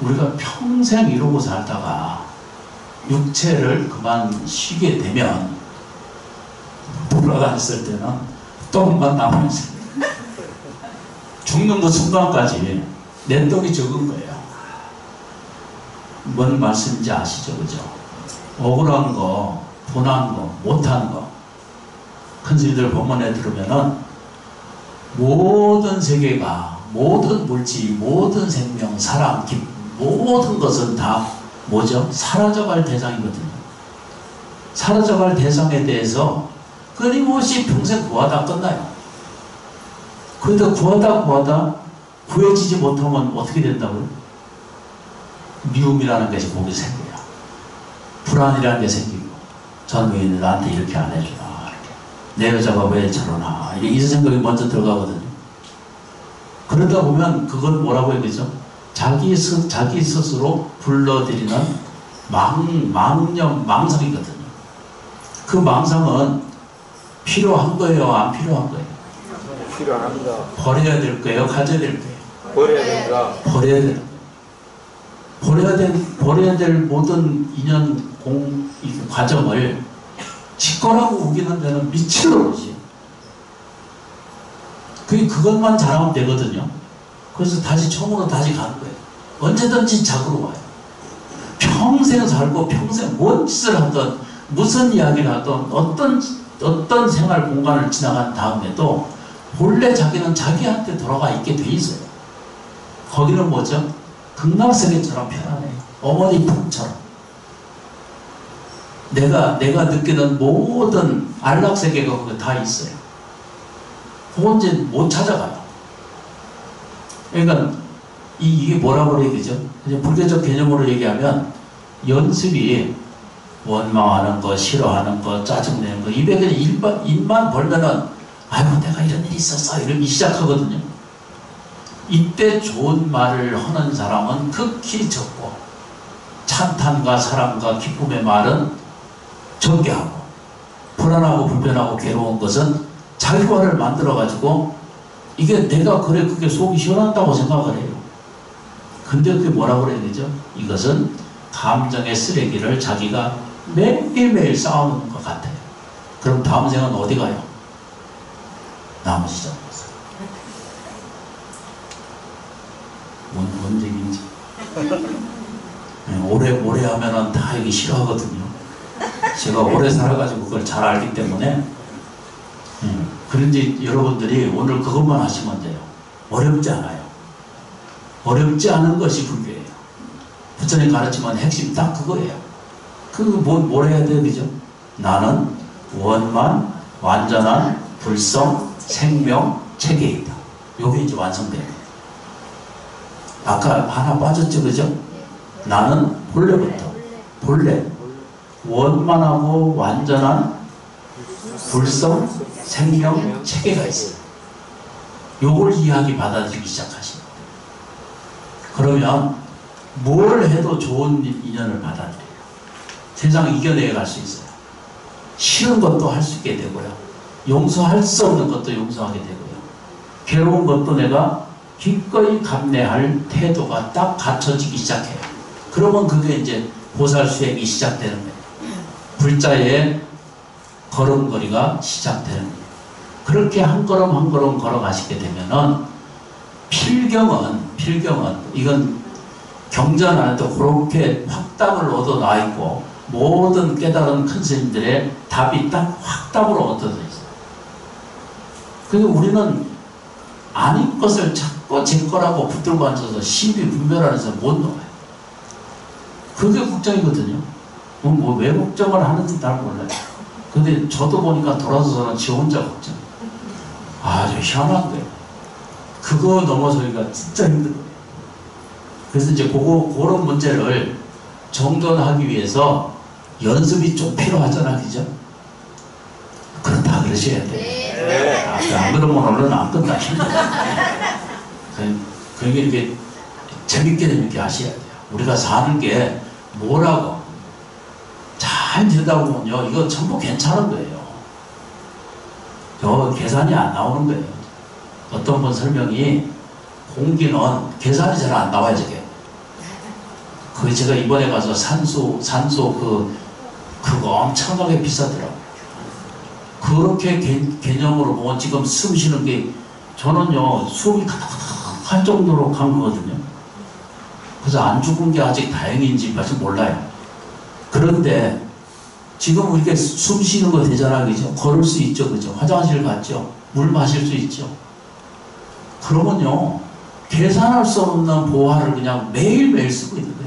우리가 평생 이러고 살다가 육체를 그만 쉬게 되면 돌아갔을 때는 떡만 남아있어요. 죽는 그 순간까지 내 떡이 적은 거예요. 뭔 말씀인지 아시죠, 그죠? 억울한 거, 분한 거, 못한 거. 큰 스님들 법문에 들으면은 모든 세계가, 모든 물질, 모든 생명, 사람, 기쁨, 모든 것은 다 뭐죠? 사라져갈 대상이거든요. 사라져갈 대상에 대해서 끊임없이 평생 구하다 끝나요. 그런데 구하다 구해지지 못하면 어떻게 된다고요? 미움이라는 것이 거기 생겨요. 불안이라는 게 생기고, 저는 왜 나한테 이렇게 안 해주나, 내 여자가 왜 저러나, 이 생각이 먼저 들어가거든요. 그러다 보면 그건 뭐라고 해야 되죠? 자기 스스로 불러들이는 망상이거든요. 그 망상은 필요한 거예요, 안 필요한 거예요? 필요합니다. 버려야 될 거예요, 가져야 될 거예요? 버려야 됩니다. 버려야 돼요. 버려야 될 모든 인연 과정을 치거라고 우기는 데는 미칠 노릇이에요. 그것만 잘하면 되거든요. 그래서 다시 처음으로 다시 가는 거예요. 언제든지 작으로 와요. 평생 살고 평생 뭔 짓을 하든 무슨 이야기를 하든 어떤 생활 공간을 지나간 다음에도 본래 자기는 자기한테 돌아가 있게 돼 있어요. 거기는 뭐죠? 극락세계처럼 편안해요. 어머니 품처럼. 내가 느끼는 모든 안락세계가 거기 다 있어요. 그건 이제 못 찾아가요. 그러니까 이게 뭐라고 그래야 되죠? 불교적 개념으로 얘기하면 연습이 원망하는 거, 싫어하는 거, 짜증내는 거, 입에 그냥 입만 벌면은 아이고 내가 이런 일이 있었어 이러기 시작하거든요. 이때 좋은 말을 하는 사람은 극히 적고 찬탄과 사랑과 기쁨의 말은 적게 하고 불안하고 불편하고 괴로운 것은 자기과를 만들어가지고 이게 내가 그래 그게 속이 시원하다고 생각을 해요. 근데 그게 뭐라고 그래야 되죠? 이것은 감정의 쓰레기를 자기가 매일매일 쌓아놓는 것 같아요. 그럼 다음 생은 어디 가요? 나머지 잡았어요. 뭔 얘기인지. 오래 하면은 다 여기 싫어하거든요. 제가 오래 살아가지고 그걸 잘 알기 때문에. 그런지 여러분들이 오늘 그것만 하시면 돼요. 어렵지 않아요. 어렵지 않은 것이 불교예요. 부처님 가르치면 핵심 딱 그거예요. 뭘 해야 돼요, 그죠? 나는 원만, 완전한 불성, 생명, 체계이다. 요게 이제 완성돼요. 아까 하나 빠졌죠, 그죠? 나는 본래부터, 원만하고 완전한 불성, 생명, 체계가 있어요. 요걸 이해하기 받아들이기 시작하시면 돼요. 그러면 뭘 해도 좋은 인연을 받아들여요. 세상을 이겨내 갈 수 있어요. 싫은 것도 할 수 있게 되고요. 용서할 수 없는 것도 용서하게 되고요. 괴로운 것도 내가 기꺼이 감내할 태도가 딱 갖춰지기 시작해요. 그러면 그게 이제 보살 수행이 시작되는 거예요. 불자의 걸음걸이가 시작되는 거예요. 그렇게 한 걸음 한 걸음 걸어가시게 되면은 필경은 이건 경전 안에도 그렇게 확답을 얻어 놔 있고 모든 깨달은 큰 스님들의 답이 딱 확답으로 얻어져 있어요. 그리고 우리는 아닌 것을 자꾸 제 거라고 붙들고 앉아서 시비 분별하면서 못 놓아요. 그게 걱정이거든요. 왜 걱정을 하는지 잘 몰라요. 근데 저도 보니까 돌아서서는 지 혼자 걱정. 아주 희한한 거예요. 그거 넘어서기가 진짜 힘든 거예요. 그래서 이제 그런 문제를 정돈하기 위해서 연습이 좀 필요하잖아, 그죠? 그렇다 그러셔야 돼요. 네. 안 그러면 오늘은 안 끝나. 그러니까 이렇게 재밌게 하셔야 돼요. 우리가 사는 게 뭐라고 잘 들여다보면요, 이거 전부 괜찮은 거예요. 저 계산이 안 나오는 거예요. 어떤 분 설명이 공기는 계산이 잘 안 나와요, 저게. 그 제가 이번에 가서 산소 그거 엄청나게 비싸더라고요. 그렇게 개념으로 보면 지금 숨 쉬는 게 저는요 숨이 가득할 정도로 간 거거든요. 그래서 안 죽은 게 아직 다행인지 아직 몰라요. 그런데 지금 우리가 숨 쉬는 거 되잖아, 그죠? 걸을 수 있죠, 그죠? 화장실 갔죠? 물 마실 수 있죠? 그러면요 계산할 수 없는 보화를 그냥 매일매일 쓰고 있는 거예요.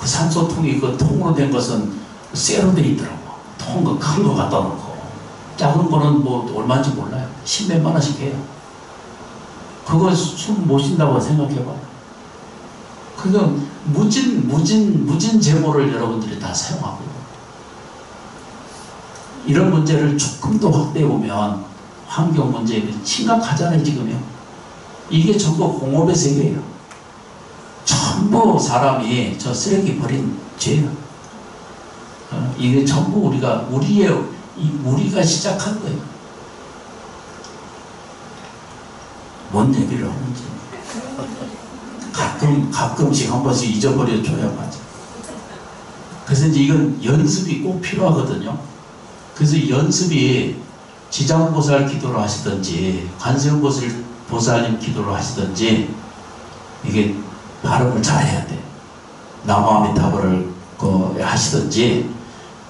그 산소통이 그 통으로 된 것은 쇠로 돼 있더라고. 통 거 큰 거 갖다 놓고 작은 거는 뭐 얼마인지 몰라요. 10몇만 원씩 해요. 그거 숨 못 쉰다고 생각해봐요. 그건 무진 재고를 여러분들이 다 사용하고요. 이런 문제를 조금 더 확대해 보면 환경 문제 심각하잖아요, 지금요. 이게 전부 공업의 세계예요. 전부 사람이 저 쓰레기 버린 죄예요. 이게 전부 우리가 시작한 거예요. 뭔 얘기를 하는지 가끔씩 한 번씩 잊어버려 줘야 맞아. 그래서 이제 이건 연습이 꼭 필요하거든요. 그래서 연습이 지장보살 기도를 하시든지 관세음보살님 기도를 하시든지 이게 발음을 잘 해야 돼. 나무아미타불을 하시든지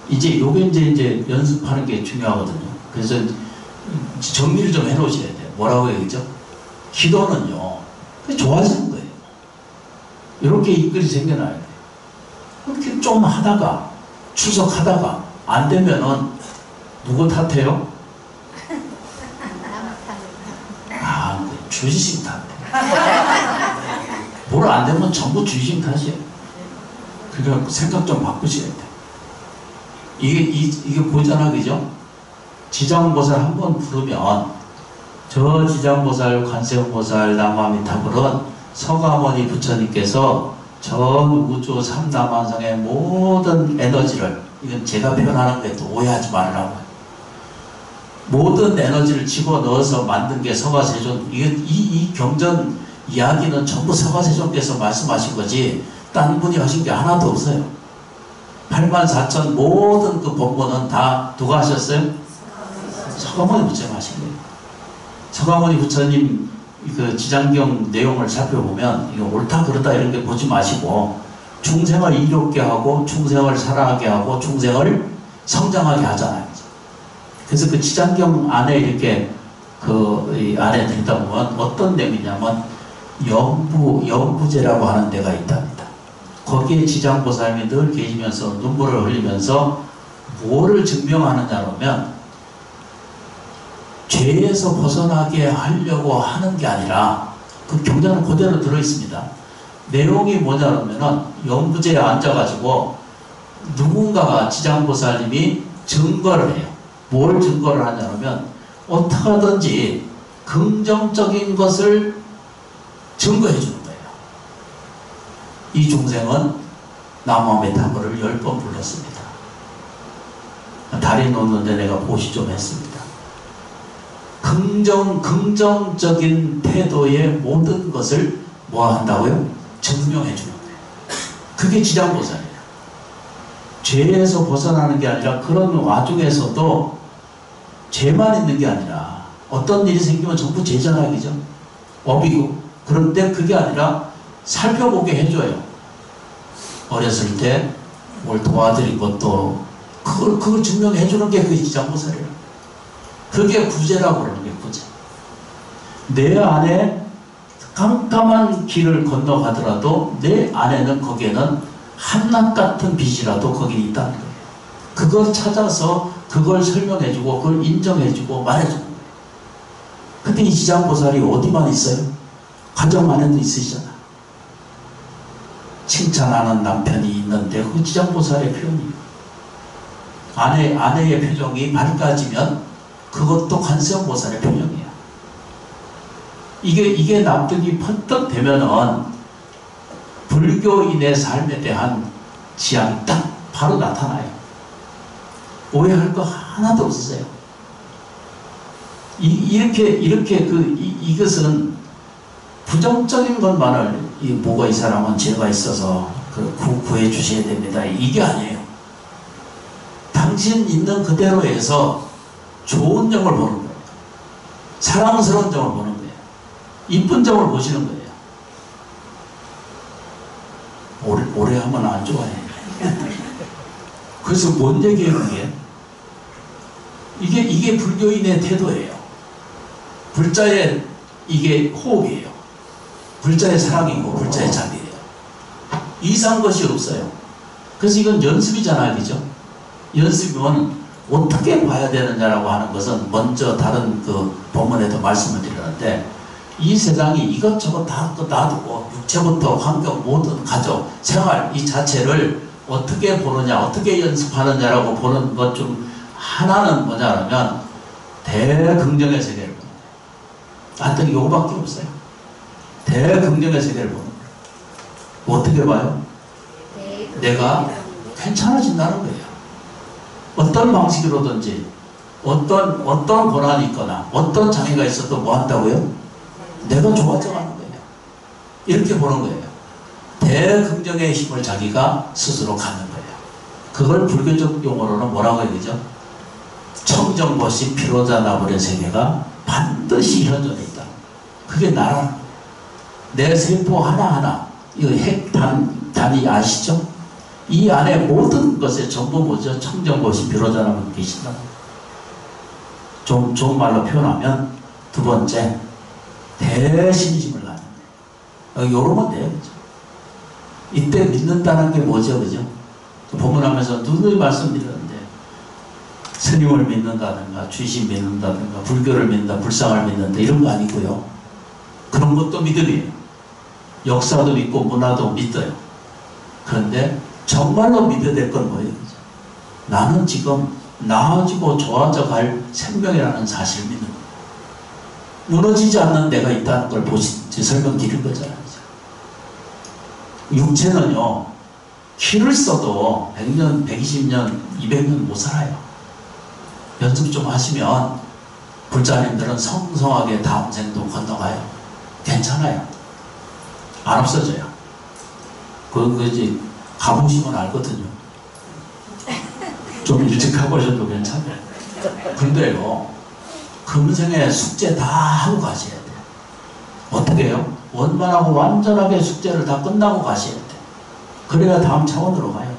이제 요게 이제 연습하는 게 중요하거든요. 그래서 정리를 좀 해놓으셔야 돼요. 뭐라고 얘기죠? 기도는요 좋아지는 거예요. 이렇게 입글이 생겨나야 돼요. 이렇게 좀 하다가 추석하다가 안 되면은 누구 탓해요? 아, 주지식 탓해. 뭘 안 되면 전부 주지식 탓이에요. 그러니까 생각 좀 바꾸셔야 돼. 이게 보잖아, 그죠? 지장보살 한 번 부르면 저 지장보살, 관세음보살, 남아미타불은 서가모니 부처님께서 전 우주 삼남한상의 모든 에너지를, 이건 제가 표현하는 것도 오해하지 말라고 해요. 모든 에너지를 집어넣어서 만든 게 서가세존. 이 경전 이야기는 전부 서가세존께서 말씀하신 거지 딴 분이 하신 게 하나도 없어요. 84,000 모든 그 본문은 다 누가 하셨어요? 서가모니 부처님 하신 거예요. 서가모니 부처님 그 지장경 내용을 살펴보면 이거 옳다 그르다 이런 게 보지 마시고 중생을 이롭게 하고 중생을 사랑하게 하고 중생을 성장하게 하잖아요. 그래서 그 지장경 안에 이렇게 이 안에 들여다보면 어떤 내용이냐면 영부제라고 하는 데가 있답니다. 거기에 지장보살님이 늘 계시면서 눈물을 흘리면서 뭐를 증명하느냐면 죄에서 벗어나게 하려고 하는 게 아니라 그 경전은 그대로 들어있습니다. 내용이 뭐냐면은 영부제에 앉아가지고 누군가가 지장보살님이 증거를 해요. 뭘 증거를 하냐면 어떻게 하든지 긍정적인 것을 증거해 주는 거예요. 이 중생은 남아메타보를 10번 불렀습니다. 다리 놓는데 내가 보시 좀 했습니다. 긍정적인 태도의 모든 것을 뭐 한다고요? 증명해 주는 거예요. 그게 지장보살이에요. 죄에서 벗어나는 게 아니라 그런 와중에서도 죄만 있는 게 아니라 어떤 일이 생기면 전부 죄잖아요, 그죠? 업이고. 그런데 그게 아니라 살펴보게 해줘요. 어렸을 때 뭘 도와드린 것도 그걸 증명해 주는 게 그게 지장보살이에요. 그게 구제라고 그러는 게 구제. 내 안에 깜깜한 길을 건너가더라도 내 안에는 거기에는 한낮 같은 빛이라도 거기 있다는 거예요. 그걸 찾아서 그걸 설명해주고 그걸 인정해주고 말해주는 거예요. 근데 이 지장보살이 어디만 있어요? 가정 안에도 있으시잖아. 칭찬하는 남편이 있는데 그 지장보살의 표현이에요. 아내의 표정이 맑아지면 그것도 관세음보살의 표정이야. 이게 납득이 퍼뜩 되면은 불교인의 삶에 대한 지향이 딱 바로 나타나요. 오해할 거 하나도 없으세요. 이것은 부정적인 것만을 뭐가 이 사람은 죄가 있어서 구해 주셔야 됩니다. 이게 아니에요. 당신 있는 그대로에서 좋은 점을 보는 거예요. 사랑스러운 점을 보는 거예요. 이쁜 점을 보시는 거예요. 오래 하면 안 좋아해. 그래서 뭔 얘기예요, 그게? 이게 불교인의 태도예요. 불자의 이게 호흡이에요. 불자의 사랑이고 불자의 자비예요. 이상한 것이 없어요. 그래서 이건 연습이잖아요, 그죠? 연습이면 어떻게 봐야 되느냐라고 하는 것은 먼저 다른 그 본문에도 말씀을 드렸는데 이 세상이 이것저것 다 놔두고 육체부터 환경, 모든 가족, 생활 이 자체를 어떻게 보느냐, 어떻게 연습하느냐라고 보는 것 중 하나는 뭐냐면 대긍정의 세계를 보는 거예요. 하여튼 이거밖에 없어요. 대긍정의 세계를 보는 거예요. 어떻게 봐요? 내가 괜찮아진다는 거예요. 어떤 방식으로든지 어떤 고난이 있거나 어떤 장애가 있어도 뭐 한다고요? 내가 좋아져가는 거예요. 이렇게 보는 거예요. 대긍정의 힘을 자기가 스스로 갖는 거예요. 그걸 불교적 용어로는 뭐라고 해야 되죠? 청정보시 피로자나불의 세계가 반드시 현존해 있다. 그게 나라는 거예요. 내 세포 하나하나 이거 핵 단위 아시죠? 이 안에 모든 것에 전부 뭐죠? 청정보시 피로자나불 계신다. 좀 좋은 말로 표현하면 두 번째 대신심을 갖는 거예요. 요러면 돼요. 그죠? 이때 믿는다는 게 뭐죠? 그죠? 본문하면서 누누이 말씀드렸는데, 스님을 믿는다든가, 주신 믿는다든가, 불교를 믿는다, 불상을 믿는다, 이런 거 아니고요. 그런 것도 믿음이에요. 역사도 믿고, 문화도 믿어요. 그런데, 정말로 믿어야 될 건 뭐예요? 그죠? 나는 지금 나아지고 좋아져 갈 생명이라는 사실을 믿는 거예요. 무너지지 않는 내가 있다는 걸 설명드린 거잖아요. 육체는요, 키를 써도 100년, 120년, 200년 못 살아요. 연습 좀 하시면 불자님들은 성성하게 다음 생도 건너가요. 괜찮아요. 안 없어져요. 이제 가보시면 알거든요. 좀 일찍 가보셔도 괜찮아요. 근데요, 금생에 숙제 다 하고 가셔야 돼요. 어떻게 해요? 원만하고 완전하게 숙제를 다 끝나고 가셔야 돼요. 그래야 다음 차원으로 가요.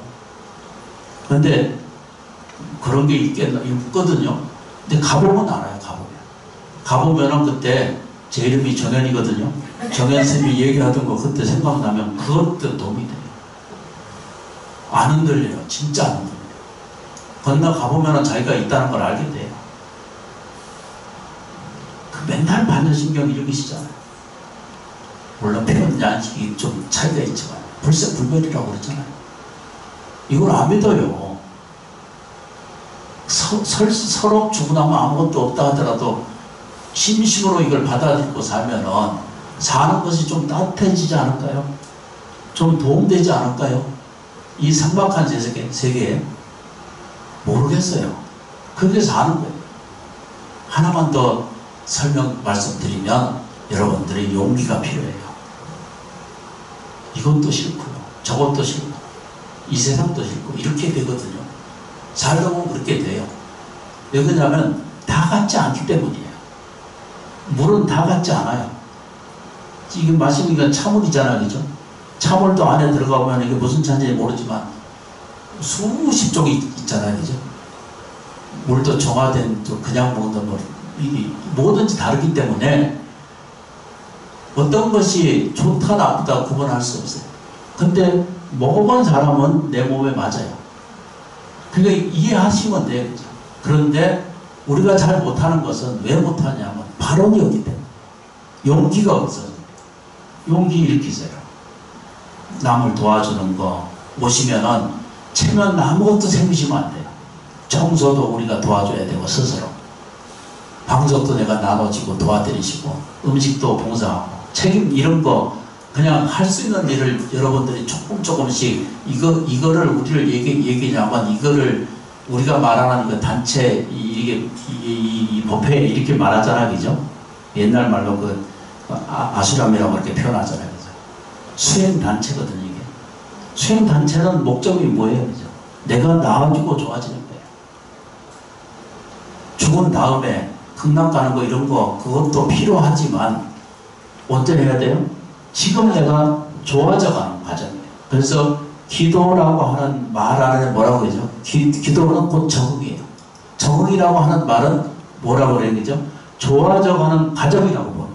그런데 그런 게 있거든요. 근데 가보면 알아요. 가보면은 그때 제 이름이 정현이거든요. 정현 쌤이 얘기하던 거 그때 생각나면 그것도 도움이 돼요. 안 흔들려요. 진짜 안 흔들려요. 건너가보면은 자기가 있다는 걸 알게 돼요. 그 맨날 반려신경 일으키시잖아요. 물론 표현 양식이 좀 차이가 있지만 불세불변이라고 그랬잖아요. 이걸 안 믿어요. 서로 죽으나면 아무것도 없다 하더라도 진심으로 이걸 받아들이고 살면은 사는 것이 좀 따뜻해지지 않을까요? 좀 도움되지 않을까요? 이 삭막한 세계에 모르겠어요. 그렇게 사는 거예요. 하나만 더 말씀드리면 여러분들의 용기가 필요해요. 이것도 싫고요. 저것도 싫고 이 세상도 싫고 이렇게 되거든요. 살다 보면 그렇게 돼요. 왜 그러냐면 다 같지 않기 때문이에요. 물은 다 같지 않아요. 지금 마시는 건 차물이잖아요. 그죠? 차물도 안에 들어가면 이게 무슨 차인지 모르지만 수십 종이 있잖아요. 그죠? 물도 정화된 그냥 먹는 물 뭐든지 다르기 때문에 어떤 것이 좋다 나쁘다 구분할 수 없어요. 근데 먹어본 사람은 내 몸에 맞아요. 그러니까 이해하시면 돼요. 그죠? 그런데 우리가 잘 못하는 것은 왜 못하냐면 발언이 없기 때문에 용기가 없어요. 용기 일으키세요. 남을 도와주는 거 오시면은 체면 아무것도 생기시면 안 돼요. 청소도 우리가 도와줘야 되고 스스로 방석도 내가 나눠지고 도와드리시고 음식도 봉사하고 책임 이런 거 그냥 할 수 있는 일을 여러분들이 조금씩 이거를 우리를 얘기냐면 이거를 우리가 말하는 그 단체 이 법회 이렇게 말하잖아요. 그죠? 옛날 말로 그 아수람이라고 이렇게 표현하잖아요. 그죠? 수행단체거든요. 이게 수행단체는 목적이 뭐예요? 그죠? 내가 나아지고 좋아지는 거예요. 죽은 다음에 극락 가는 거 이런 거 그것도 필요하지만 어떻게 해야 돼요? 지금 내가 좋아져가는 과정이에요. 그래서 기도라고 하는 말 안에 뭐라고 그러죠? 기도는 곧 적응이에요. 적응이라고 하는 말은 뭐라고 그래요? 그죠? 좋아져가는 과정이라고 보는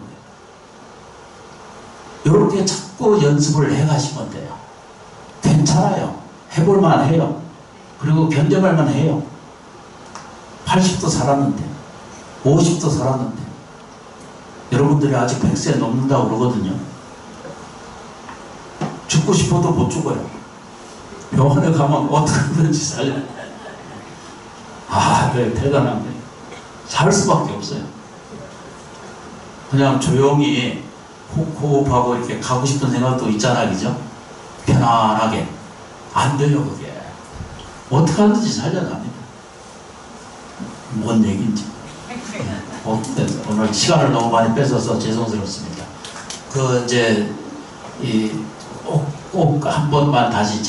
거예요. 이렇게 자꾸 연습을 해가시면 돼요. 괜찮아요. 해볼만 해요. 그리고 견뎌갈만 해요. 80도 살았는데 50도 살았는데 여러분들이 아직 100세 넘는다고 그러거든요. 죽고 싶어도 못 죽어요. 병원에 가면 어떻게든지 살려. 네, 대단한 거예요. 살 수밖에 없어요. 그냥 조용히 호흡하고 이렇게 가고 싶은 생각도 있잖아요. 그죠? 편안하게. 안 돼요, 그게. 어떻게 하든지 살려납니다. 뭔 얘기인지. 오늘 시간을 너무 많이 뺏어서 죄송스럽습니다. 꼭 한 번만 다시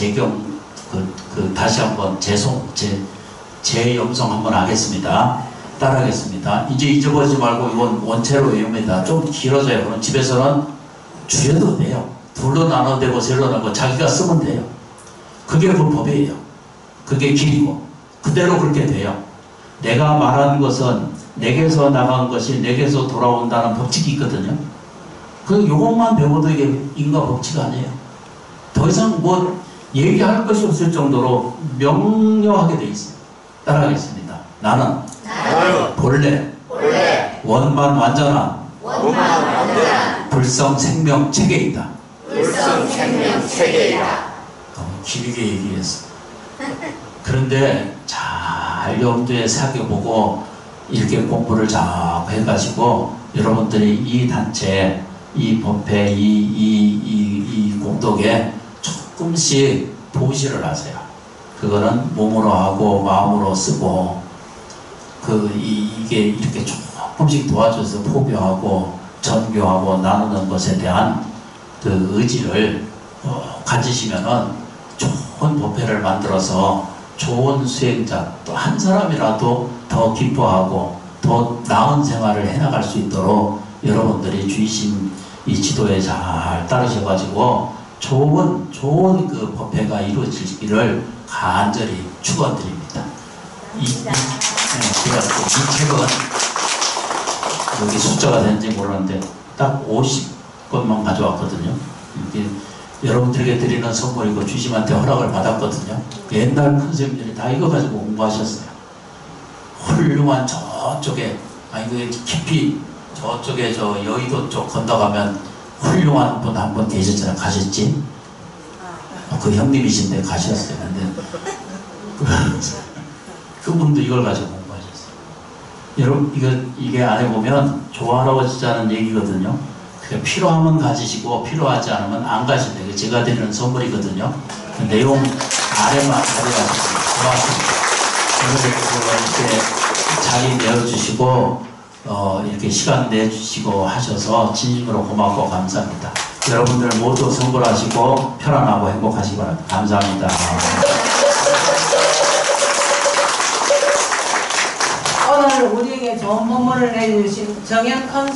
다시 한번 재영성 한번 하겠습니다. 따라하겠습니다. 이제 잊어버리지 말고 이건 원체로 외웁니다. 좀 길어져요. 그럼 집에서는 줄여도 돼요. 둘로 나눠도 되고 셀로 나눠도 자기가 쓰면 돼요. 그게 불법이에요. 그게 길이고 그대로 그렇게 돼요. 내가 말하는 것은 내게서 나간 것이 내게서 돌아온다는 법칙이 있거든요. 그 요것만 배워도 이게 인과 법칙 아니에요. 더 이상 뭐 얘기할 것이 없을 정도로 명료하게 돼 있어요. 따라가겠습니다. 나는 본래 원만 완전한 불성 생명 체계이다. 너무 길게 얘기했어. 그런데 잘 염두에 새겨보고 이렇게 공부를 자꾸 해가지고 여러분들이 이 단체, 이 법회, 이 공덕에 조금씩 보시를 하세요. 그거는 몸으로 하고 마음으로 쓰고 이게 이렇게 조금씩 도와줘서 포교하고 전교하고 나누는 것에 대한 그 의지를 가지시면은 좋은 법회를 만들어서 좋은 수행자 또 한 사람이라도 더 기뻐하고 더 나은 생활을 해나갈 수 있도록 여러분들이 주이신 이 지도에 잘 따르셔가지고 좋은 그 법회가 이루어지기를 간절히 축원드립니다. 제가 이 책은 여기 숫자가 되는지 모르는데 딱 50권만 가져왔거든요. 이게 여러분들에게 드리는 선물이고 주심한테 허락을 받았거든요. 옛날 큰 선생님들이 다 이거 가지고 공부하셨어요. 훌륭한 저쪽에 깊이 저쪽에 저 여의도 쪽 건너가면 훌륭한 분 한 분 계셨잖아요. 가셨지? 그 형님이신데 가셨어요. 근데 그분도 이걸 가지고 공부하셨어요. 여러분 이게 안에 보면 조할아버지자는 얘기거든요. 필요하면 가지시고 필요하지 않으면 안 가신다. 이게 제가 드리는 선물이거든요. 그 내용 아래만 가져가시면 고맙습니다. 그래서 이렇게 자리 내어주시고 이렇게 시간 내주시고 하셔서 진심으로 고맙고 감사합니다. 여러분들 모두 성불하시고 편안하고 행복하시기 바랍니다. 감사합니다. 오늘 우리에게 좋은 법문을 내주신 정현 컨